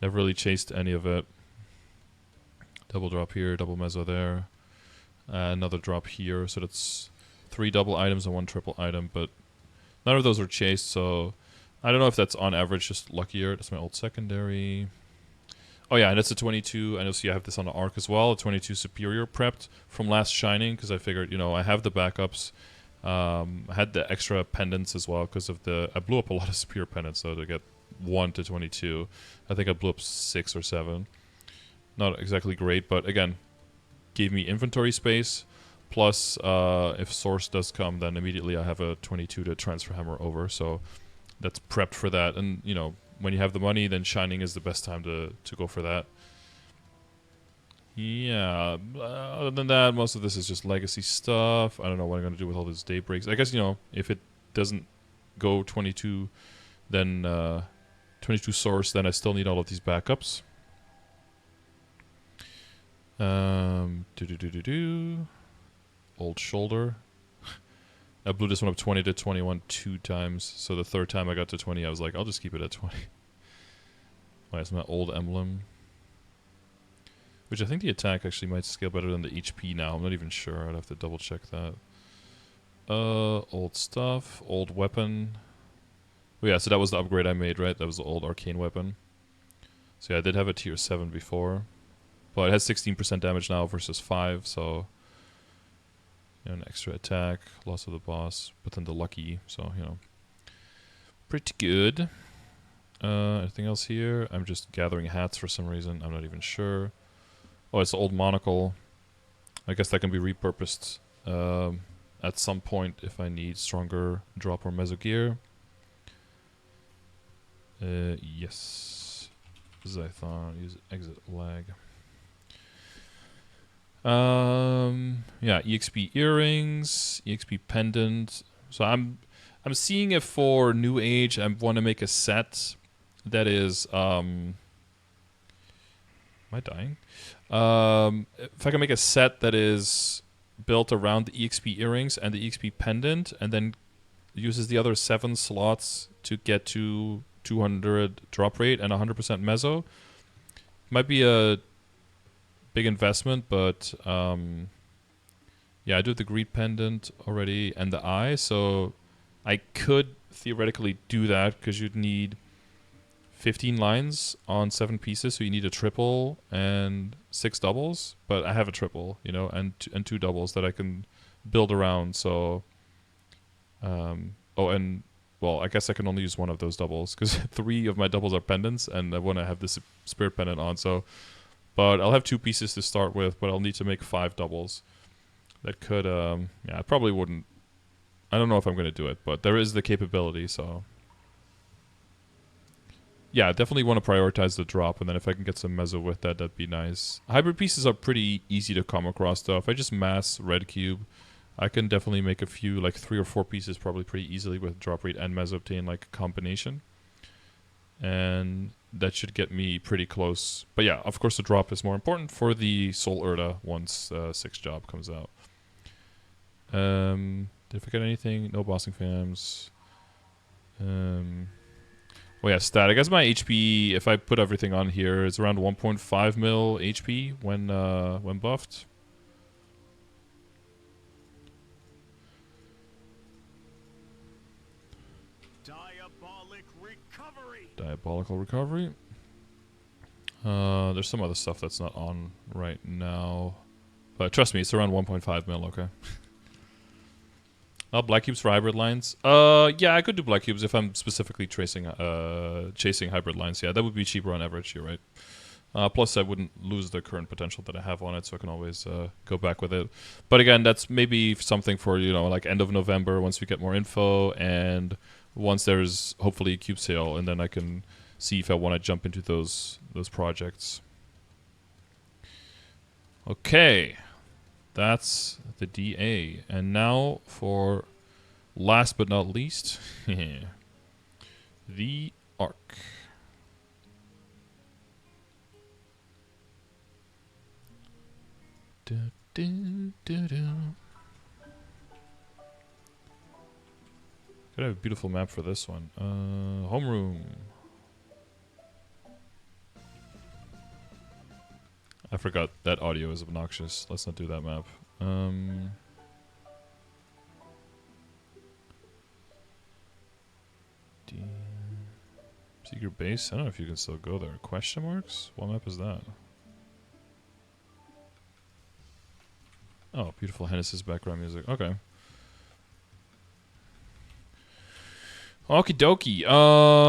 Never really chased any of it. Double drop here, double Mezzo there. Another drop here, so that's 3 double items and 1 triple item, but none of those are chased, so I don't know if that's on average just luckier. That's my old secondary. Oh yeah, and it's a 22. I know, see I have this on the Arc as well, a 22 Superior prepped from last Shining, because I figured, you know, I have the backups. I had the extra pendants as well, because of the... I blew up a lot of Superior pendants, so to get 1 to 22. I think I blew up 6 or 7. Not exactly great, but again, gave me inventory space. Plus, if Source does come, then immediately I have a 22 to transfer hammer over, so that's prepped for that. And, you know, when you have the money, then Shining is the best time to go for that. Yeah, other than that, most of this is just legacy stuff. I don't know what I'm going to do with all these day breaks. I guess, you know, if it doesn't go 22, then 22 Source, then I still need all of these backups. Old shoulder. I blew this one up 20 to 21 2 times, so the third time I got to 20, I was like, I'll just keep it at 20. Alright, it's my old emblem. Which I think the attack actually might scale better than the HP now. I'm not even sure. I'd have to double check that. Old stuff. Old weapon. Oh yeah, so that was the upgrade I made, right? That was the old arcane weapon. So yeah, I did have a tier 7 before. But it has 16% damage now versus 5, so... You know, an extra attack, loss of the boss, but then the lucky, so, you know. Pretty good. Anything else here? I'm just gathering hats for some reason. I'm not even sure. Oh, it's the old monocle. I guess that can be repurposed at some point if I need stronger drop or meso gear. Yes. Zython, use exit lag. Yeah, EXP earrings, EXP pendant. So I'm seeing if for New Age I want to make a set that is am I dying? If I can make a set that is built around the EXP earrings and the EXP pendant, and then uses the other 7 slots to get to 200 drop rate and 100% meso, might be a big investment, but yeah, I do the greed pendant already and the eye, so I could theoretically do that because you'd need 15 lines on 7 pieces, so you need a triple and 6 doubles, but I have a triple, you know, and 2 doubles that I can build around. So, oh, and well, I guess I can only use one of those doubles because 3 of my doubles are pendants, and I want to have this spirit pendant on. So, but I'll have 2 pieces to start with, but I'll need to make 5 doubles. That could, yeah, I probably wouldn't. I don't know if I'm going to do it, but there is the capability, so. Yeah, I definitely want to prioritize the drop, and then if I can get some mezzo with that, that'd be nice. Hybrid pieces are pretty easy to come across, though. If I just mass red cube, I can definitely make a few, like 3 or 4 pieces probably pretty easily with drop rate and mezzo obtain, like a combination. And that should get me pretty close. But yeah, of course the drop is more important for the Soul Urda once 6th job comes out. Did I forget anything? No bossing fams. Well, yeah, stat. I guess my HP, if I put everything on here, is around 1.5 mil HP when buffed. Diabolical recovery. There's some other stuff that's not on right now, but trust me, it's around 1.5 mil. Okay. Black cubes for hybrid lines. Yeah, I could do black cubes if I'm specifically chasing hybrid lines. Yeah, that would be cheaper on average. You're right. Plus, I wouldn't lose the current potential that I have on it, so I can always go back with it. But again, that's maybe something for, you know, like end of November once we get more info, and once there's hopefully a cube sale, and then I can see if I want to jump into those projects. Okay. That's the DA. And now for last but not least, the ARC. Gotta have a beautiful map for this one. Homeroom. I forgot that audio is obnoxious. Let's not do that map. Secret base? I don't know if you can still go there. Question marks? What map is that? Oh, beautiful Hennessy's background music. Okay. Okie dokie.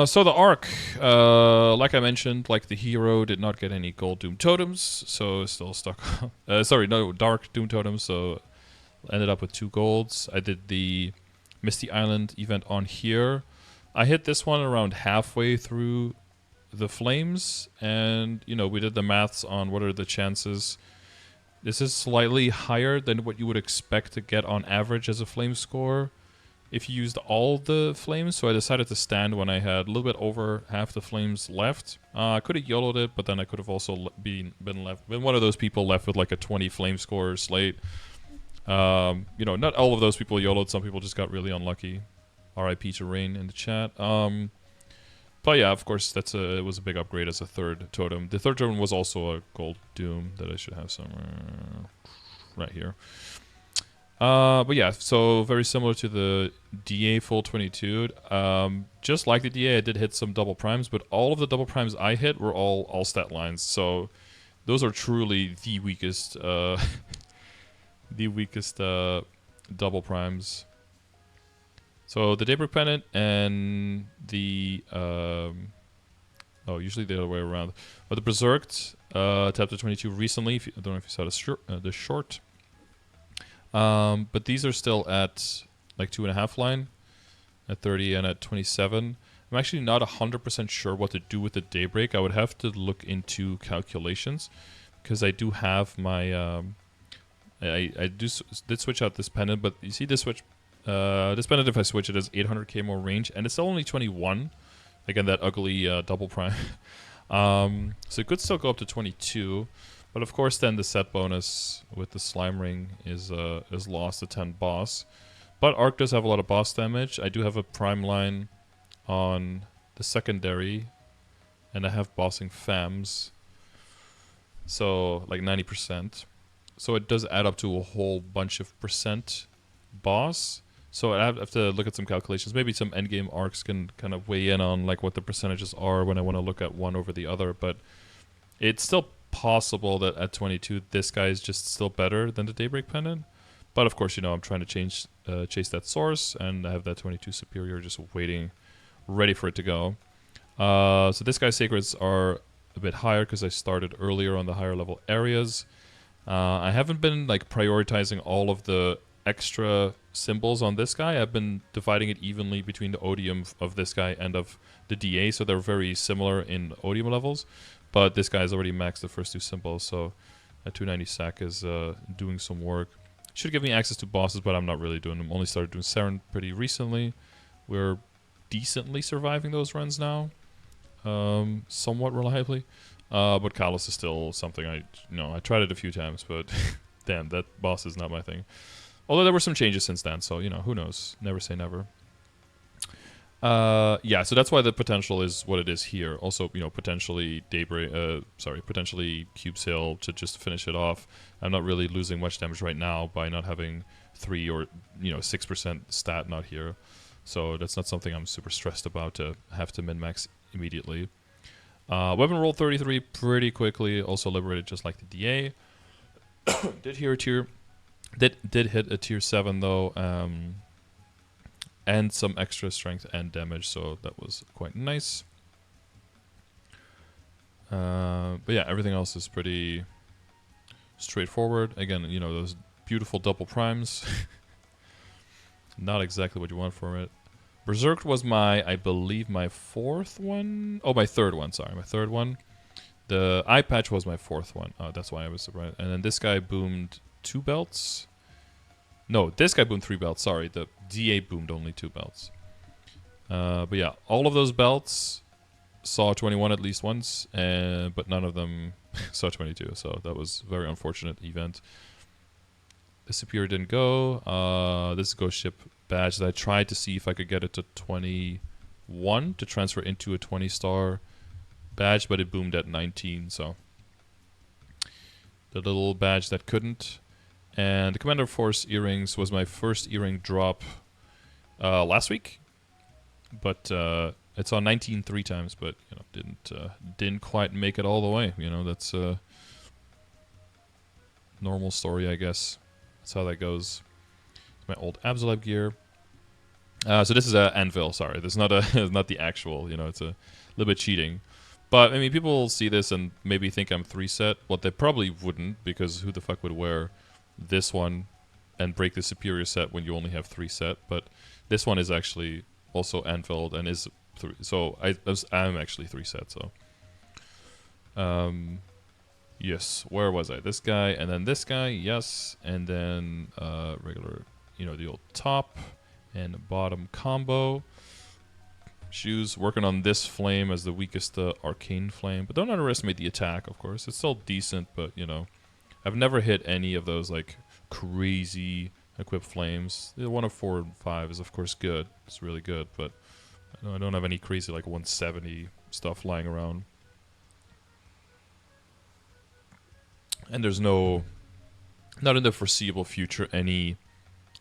So the Arc, like I mentioned, like the hero did not get any gold Doom totems, so still stuck. Sorry, no, dark Doom totems, so ended up with 2 golds. I did the Misty Island event on here. I hit this one around halfway through the flames, and, you know, we did the maths on what are the chances. This is slightly higher than what you would expect to get on average as a flame score if you used all the flames, so I decided to stand when I had a little bit over half the flames left. I could have YOLO'd it, but then I could have also been one of those people left with like a 20 flame score slate. You know, not all of those people YOLO'd, some people just got really unlucky. RIP to Rain in the chat. But yeah, of course, it was a big upgrade as a 3rd totem. The 3rd totem was also a gold Doom that I should have somewhere right here. But yeah, so very similar to the DA full 22. Just like the DA, I did hit some double primes, but all of the double primes I hit were all stat lines. So those are truly the weakest, double primes. So the Daybreak Pendant and the usually the other way around. But the Berserked tapped to 22 recently. I don't know if you saw the short. But these are still at like 2.5 line, at 30 and at 27. I'm actually not 100% sure what to do with the Daybreak. I would have to look into calculations because I do have my I did switch out this pendant, but you see this switch. This pendant, if I switch it, has 800k more range, and it's still only 21. Again, that ugly double prime. So it could still go up to 22. But of course, then the set bonus with the slime ring is lost to 10 boss. But Arc does have a lot of boss damage. I do have a prime line on the secondary, and I have bossing fams, so like 90%. So it does add up to a whole bunch of percent boss. So I have to look at some calculations. Maybe some endgame arcs can kind of weigh in on like what the percentages are when I want to look at one over the other. But it's still possible that at 22 this guy is just still better than the Daybreak Pendant. But of course, you know, I'm trying to chase that source, and I have that 22 superior just waiting, ready for it to go. So this guy's sacreds are a bit higher because I started earlier on the higher level areas. I haven't been like prioritizing all of the extra symbols on this guy. I've been dividing it evenly between the odium of this guy and of the DA, so they're very similar in odium levels. But this guy's already maxed the first 2 symbols, so a 290 sack is doing some work. Should give me access to bosses, but I'm not really doing them. Only started doing Saren pretty recently. We're decently surviving those runs now, somewhat reliably. But Kalos is still something I tried it a few times, but damn, that boss is not my thing. Although there were some changes since then, so, you know, who knows? Never say never. Yeah, so that's why the potential is what it is here. Also, you know, potentially potentially Cube Sail to just finish it off. I'm not really losing much damage right now by not having 3 or, you know, 6% stat not here. So that's not something I'm super stressed about to have to min-max immediately. Weapon roll 33 pretty quickly, also liberated just like the DA. Did hit a tier 7 though, and some extra strength and damage, so that was quite nice. But yeah, everything else is pretty straightforward. Again, you know, those beautiful double primes. Not exactly what you want from it. Berserk was I believe my 4th one. Oh, my 3rd one, sorry, my 3rd one. The eye patch was my 4th one. That's why I was surprised. And then this guy boomed 2 belts. No, this guy boomed 3 belts, sorry. The DA boomed only 2 belts. But yeah, all of those belts saw 21 at least once, but none of them saw 22, so that was a very unfortunate event. The Superior didn't go. This is Ghost Ship badge that I tried to see if I could get it to 21 to transfer into a 20-star badge, but it boomed at 19, so the little badge that couldn't. And the Commander Force earrings was my first earring drop last week, but it saw 19 3 times, but you know didn't quite make it all the way. You know, that's a normal story, I guess. That's how that goes. It's my old Absolab gear. So this is a anvil. Sorry, this is not not the actual. You know, it's a little bit cheating. But I mean, people see this and maybe think I'm 3 set. Well, they probably wouldn't, because who the fuck would wear this one and break the superior set when you only have 3 set? But this one is actually also anviled and is 3. So I'm actually 3 set. So yes, where was I? This guy and then this guy, yes, and then regular, you know, the old top and bottom combo. Shoes, working on this flame as the weakest arcane flame, but don't underestimate the attack, of course. It's still decent, but you know, I've never hit any of those like crazy equipped flames. The 1 of 4 and 5 is of course good. It's really good, but I don't have any crazy like 170 stuff lying around. And there's not in the foreseeable future, any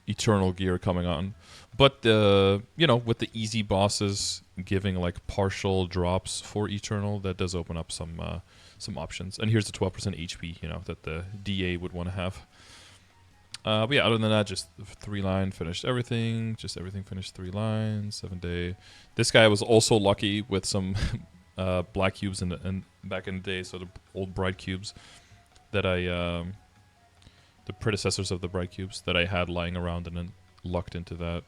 eternal gear coming on. But you know, with the easy bosses giving like partial drops for eternal, that does open up some options. And here's the 12% HP, you know, that the DA would want to have. But yeah, other than that, just 3-line finished everything. Just everything finished 3 lines, 7-day. This guy was also lucky with some black cubes and back in the day, so the old bright cubes that the predecessors of the bright cubes that I had lying around, and then lucked into that.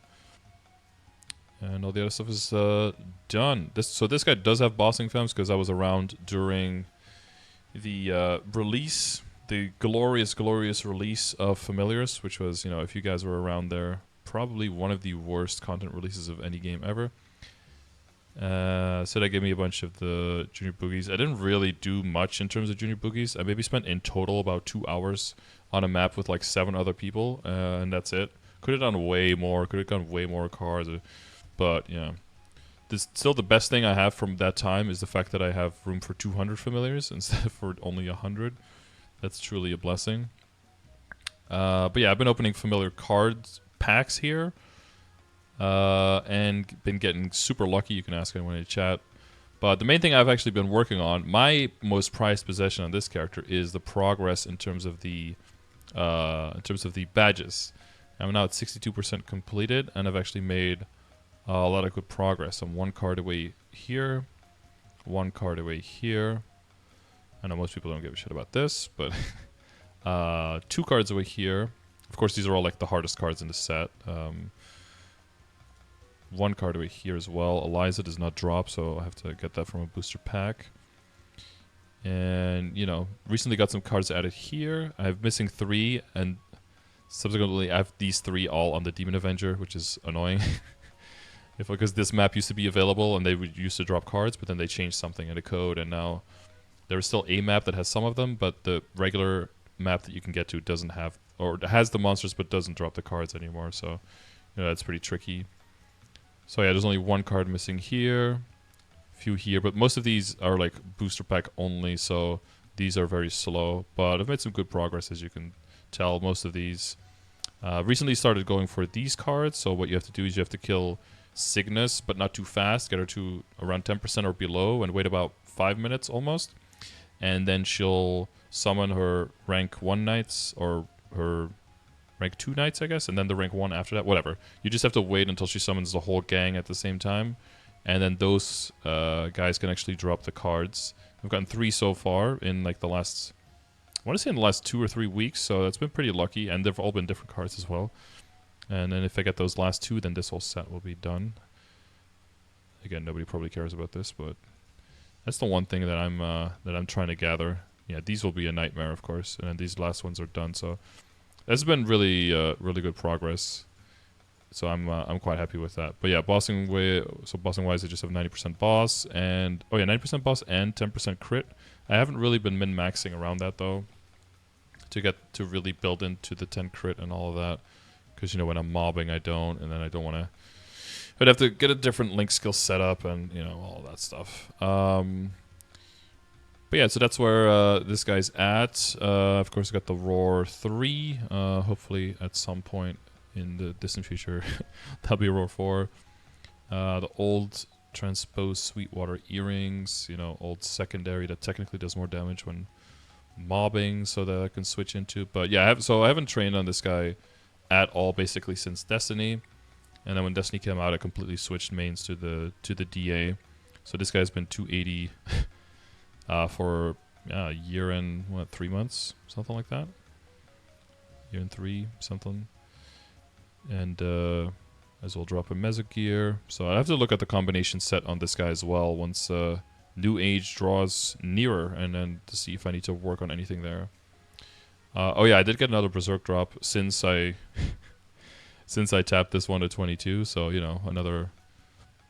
And all the other stuff is done. So this guy does have bossing femmes, because I was around during the release, the glorious release of Familiars, which was, you know, if you guys were around there, probably one of the worst content releases of any game ever. So that gave me a bunch of the Junior Boogies. I didn't really do much in terms of Junior Boogies. I maybe spent in total about 2 hours on a map with like 7 other people, and that's it. Could have done way more. Could have done way more cars, but yeah. Still, the best thing I have from that time is the fact that I have room for 200 familiars instead of for only 100. That's truly a blessing. But yeah, I've been opening familiar cards packs here, and been getting super lucky. You can ask anyone in the chat. But the main thing I've actually been working on, my most prized possession on this character, is the progress in terms of the in terms of the badges. I'm now at 62% completed, and I've actually made a lot of good progress. I'm 1 card away here, 1 card away here. I know most people don't give a shit about this, but 2 cards away here. Of course, these are all like the hardest cards in the set. 1 card away here as well. Eliza does not drop, so I have to get that from a booster pack. And, you know, recently got some cards added here. I'm missing 3, and subsequently I have these 3 all on the Demon Avenger, which is annoying. Because this map used to be available, and they used to drop cards, but then they changed something in the code, and now there's still a map that has some of them, but the regular map that you can get to doesn't have, or has the monsters, but doesn't drop the cards anymore, so, you know, that's pretty tricky. So yeah, there's only 1 card missing here. Few here, but most of these are like booster pack only, so these are very slow, but I've made some good progress, as you can tell. Most of these recently started going for these cards, so what you have to do is you have to kill Cygnus, but not too fast, get her to around 10% or below, and wait about 5 minutes almost, and then she'll summon her rank 1 knights, or her rank 2 knights, I guess, and then the rank 1 after that, whatever. You just have to wait until she summons the whole gang at the same time, and then those guys can actually drop the cards. I've gotten 3 so far in like the last, I want to say in the last 2 or 3 weeks, so that's been pretty lucky, and they've all been different cards as well. And then if I get those last 2, then this whole set will be done. Again, nobody probably cares about this, but that's the one thing that I'm trying to gather. Yeah, these will be a nightmare, of course, and then these last ones are done. So that's been really really good progress. So I'm quite happy with that. But yeah, bossing wise, I just have 90% boss, and 90% boss and 10% crit. I haven't really been min-maxing around that though, to get to really build into the 10 crit and all of that. Because, you know, when I'm mobbing, I don't, and then I don't want to. I'd have to get a different link skill set up, and, you know, all that stuff. But yeah, so that's where this guy's at. Of course, I got the Roar 3. Hopefully, at some point in the distant future, that'll be Roar 4. The old transposed Sweetwater earrings, you know, old secondary that technically does more damage when mobbing, so that I can switch into. But yeah, I haven't trained on this guy at all basically since Destiny, and then when Destiny came out, I completely switched mains to the DA. So this guy's been 280 for a year and 3 months, something like that. Year and 3 something, and as well drop a Mesogear. So I have to look at the combination set on this guy as well once New Age draws nearer, and then to see if I need to work on anything there. Oh yeah, I did get another Berserk drop since I tapped this one to 22, so, you know, another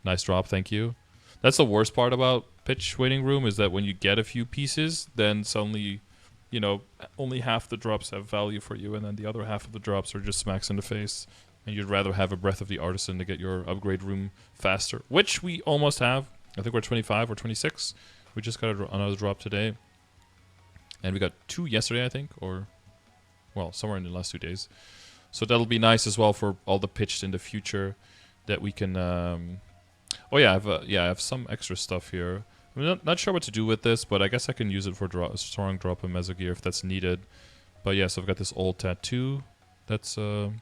nice drop, thank you. That's the worst part about pitch waiting room, is that when you get a few pieces, then suddenly, you know, only half the drops have value for you, and then the other half of the drops are just smacks in the face, and you'd rather have a Breath of the Artisan to get your upgrade room faster, which we almost have. I think we're 25 or 26. We just got another drop today. And we got 2 yesterday, I think, or, well, somewhere in the last 2 days. So that'll be nice as well for all the pitched in the future that we can. Oh yeah, I have some extra stuff here. I'm not sure what to do with this, but I guess I can use it for strong drop and Mesogear if that's needed. But yeah, so I've got this old tattoo. That's 21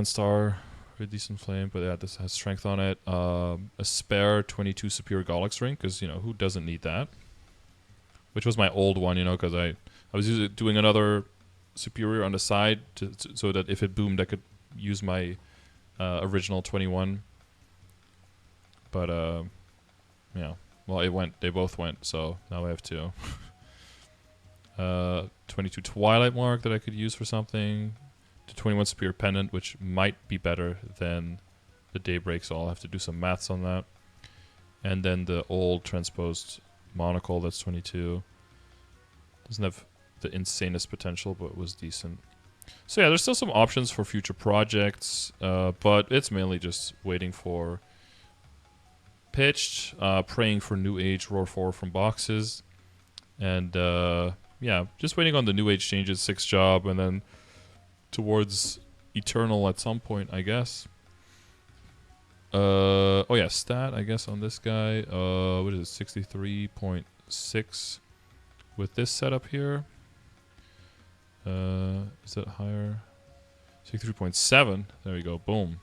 star, very decent flame, but yeah, this has strength on it. A spare 22 Superior Golix ring, because, you know, who doesn't need that? Which was my old one, you know, because I was doing another Superior on the side so that if it boomed, I could use my original 21. But yeah, well, it went. They both went, so now I have 2. 22 Twilight Mark that I could use for something. The 21 Superior Pendant, which might be better than the Daybreak, so I'll have to do some maths on that. And then the old transposed Monocle, that's 22. Doesn't have the insanest potential, but was decent. So yeah, there's still some options for future projects, but it's mainly just waiting for pitched, praying for New Age Roar 4 from boxes, and yeah, just waiting on the New Age changes 6 job, and then towards Eternal at some point, I guess. Oh yeah, stat, I guess, on this guy. What is it, 63.6 with this setup here. Is that higher? 63.7. There we go. Boom.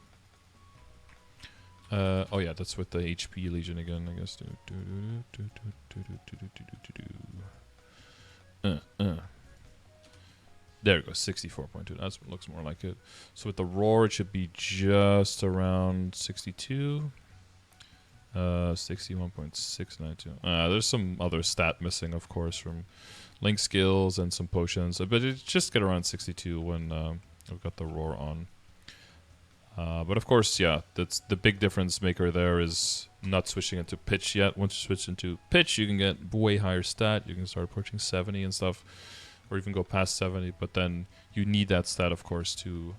Oh yeah, that's with the HP Legion again, I guess. There we go, 64.2. That looks more like it. So with the roar, it should be just around 62. 61.692. There's some other stat missing, of course, from link skills and some potions. But it just get around 62 when we've got the roar on. But of course, yeah, that's the big difference maker there is not switching into pitch yet. Once you switch into pitch, you can get way higher stat. You can start approaching 70 and stuff, or even go past 70. But then you need that stat, of course, to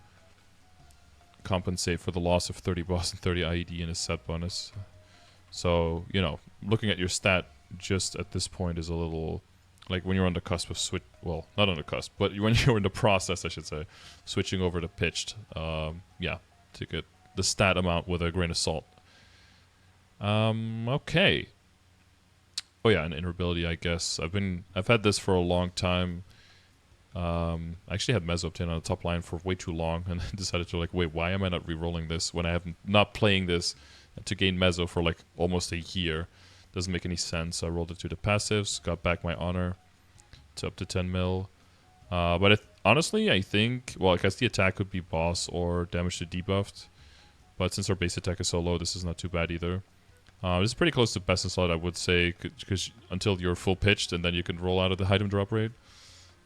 compensate for the loss of 30 boss and 30 IED in a set bonus. So, you know, looking at your stat just at this point is a little... Like when you're on the cusp of switch... Well, not on the cusp, but when you're in the process, I should say, switching over to pitched. Yeah, take it the stat amount with a grain of salt. Okay. Oh yeah, and innerability, I guess. I've had this for a long time. I actually had Mezzo obtained on the top line for way too long, and decided to like, wait, why am I not re-rolling this when I have not playing this to gain Mezzo for like almost a year? Doesn't make any sense. I rolled it to the passives, got back my honor to up to 10 mil. But honestly, I think, well, I guess the attack could be boss or damage to debuffed. But since our base attack is so low, this is not too bad either. This is pretty close to best in slot, I would say, because until you're full pitched and then you can roll out of the item drop rate.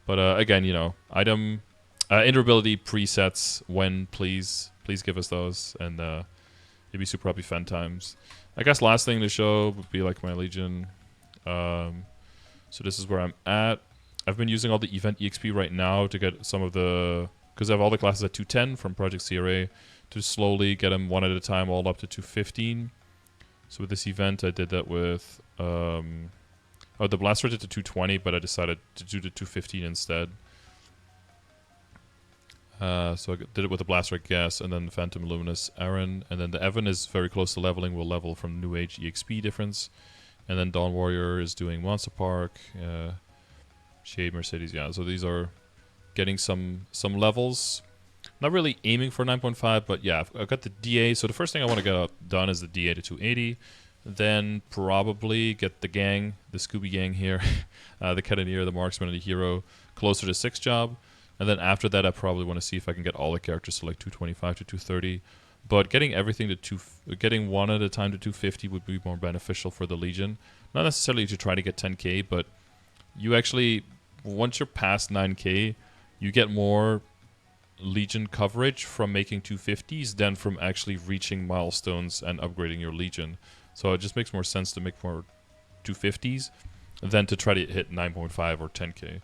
But again, you know, item invulnerability presets when, please give us those, and it'd be super happy fun times. I guess last thing to show would be like my Legion. So this is where I'm at. I've been using all the event EXP right now to get some of the, because I have all the classes at 210 from Project CRA, to slowly get them one at a time all up to 215. So with this event, I did that with, the Blaster did to 220, but I decided to do the 215 instead. So I did it with the Blaster, I guess, and then the Phantom Luminous Aaron, and then the Evan is very close to leveling, will level from New Age EXP difference, and then Dawn Warrior is doing Monster Park, Shade Mercedes, yeah, so these are getting some levels. Not really aiming for 9.5, but yeah, I've got the DA, so the first thing I want to get done is the DA to 280, then probably get the gang, the Scooby gang here, the Cannoneer, the Marksman, and the Hero closer to 6 job. And then after that, I probably want to see if I can get all the characters to like 225 to 230. But getting everything to getting one at a time to 250 would be more beneficial for the Legion. Not necessarily to try to get 10k, but you actually, once you're past 9k, you get more Legion coverage from making 250s than from actually reaching milestones and upgrading your Legion. So it just makes more sense to make more 250s than to try to hit 9.5 or 10k.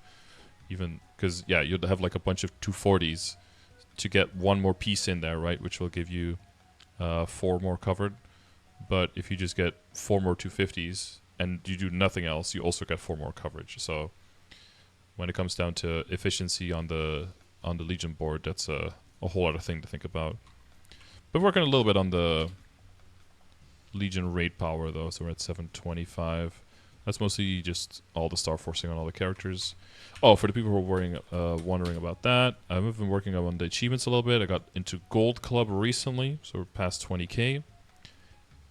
Even because, yeah, you'd have like a bunch of 240s to get one more piece in there, right? Which will give you 4 more covered. But if you just get 4 more 250s and you do nothing else, you also get 4 more coverage. So when it comes down to efficiency on the Legion board, that's a whole other thing to think about. Been working a little bit on the Legion raid power though, so we're at 725. That's mostly just all the star forcing on all the characters. Oh, for the people who are wondering about that, I've been working on the achievements a little bit. I got into Gold Club recently, so we're past 20k.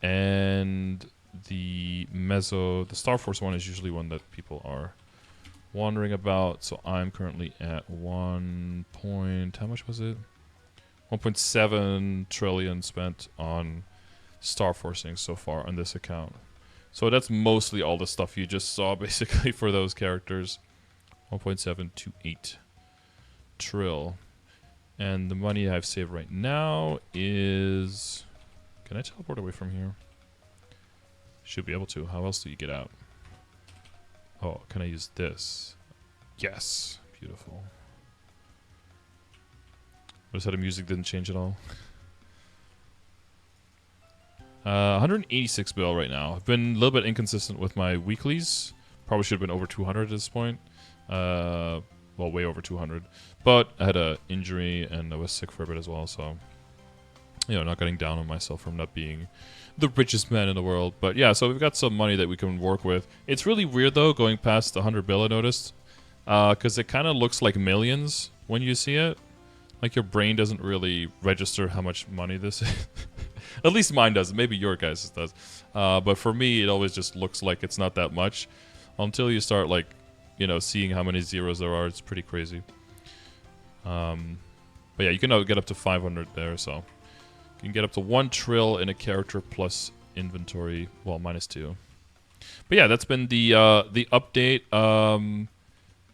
And the Star Force one is usually one that people are wondering about. So I'm currently at how much was it? 1.7 trillion spent on Star Forcing so far on this account. So that's mostly all the stuff you just saw, basically, for those characters. 1.728 trill. And the money I've saved right now is... Can I teleport away from here? Should be able to. How else do you get out? Oh, can I use this? Yes. Beautiful. Notice how the music didn't change at all. 186 bill right now. I've been a little bit inconsistent with my weeklies. Probably should have been over 200 at this point. Well, way over 200. But I had an injury and I was sick for a bit as well, so... You know, not getting down on myself from not being the richest man in the world. But yeah, so we've got some money that we can work with. It's really weird, though, going past 100 bill, I noticed. because it kind of looks like millions when you see it. Like your brain doesn't really register how much money this is. At least mine does. Maybe your guys' does. But for me, it always just looks like it's not that much until you start, like, you know, seeing how many zeros there are. It's pretty crazy. But yeah, you can get up to 500 there, so you can get up to 1 trill in a character plus inventory. Well, -2. But yeah, that's been the update.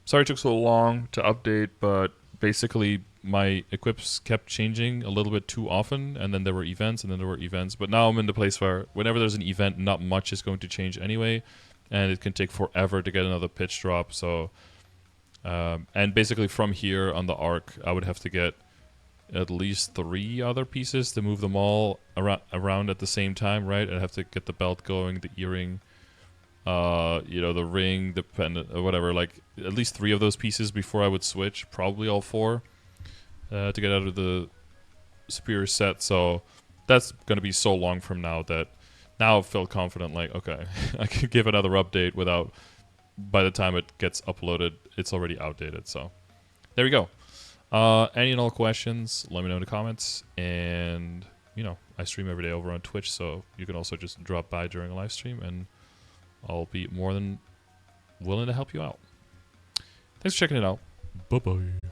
Sorry it took so long to update, but basically my equips kept changing a little bit too often, and then there were events, and then there were events. But now I'm in the place where whenever there's an event, not much is going to change anyway, and it can take forever to get another pitch drop. So, and basically from here on the arc, I would have to get at least 3 other pieces to move them all around at the same time, right? I'd have to get the belt going, the earring, you know, the ring, the pendant, or whatever. Like at least 3 of those pieces before I would switch. Probably all 4 to get out of the superior set. So that's gonna be so long from now that now I feel confident. Like, okay, I can give another update without. By the time it gets uploaded, it's already outdated. So there we go. Any and all questions, let me know in the comments. And, you know, I stream every day over on Twitch, so you can also just drop by during a live stream, and I'll be more than willing to help you out. Thanks for checking it out. Bye-bye.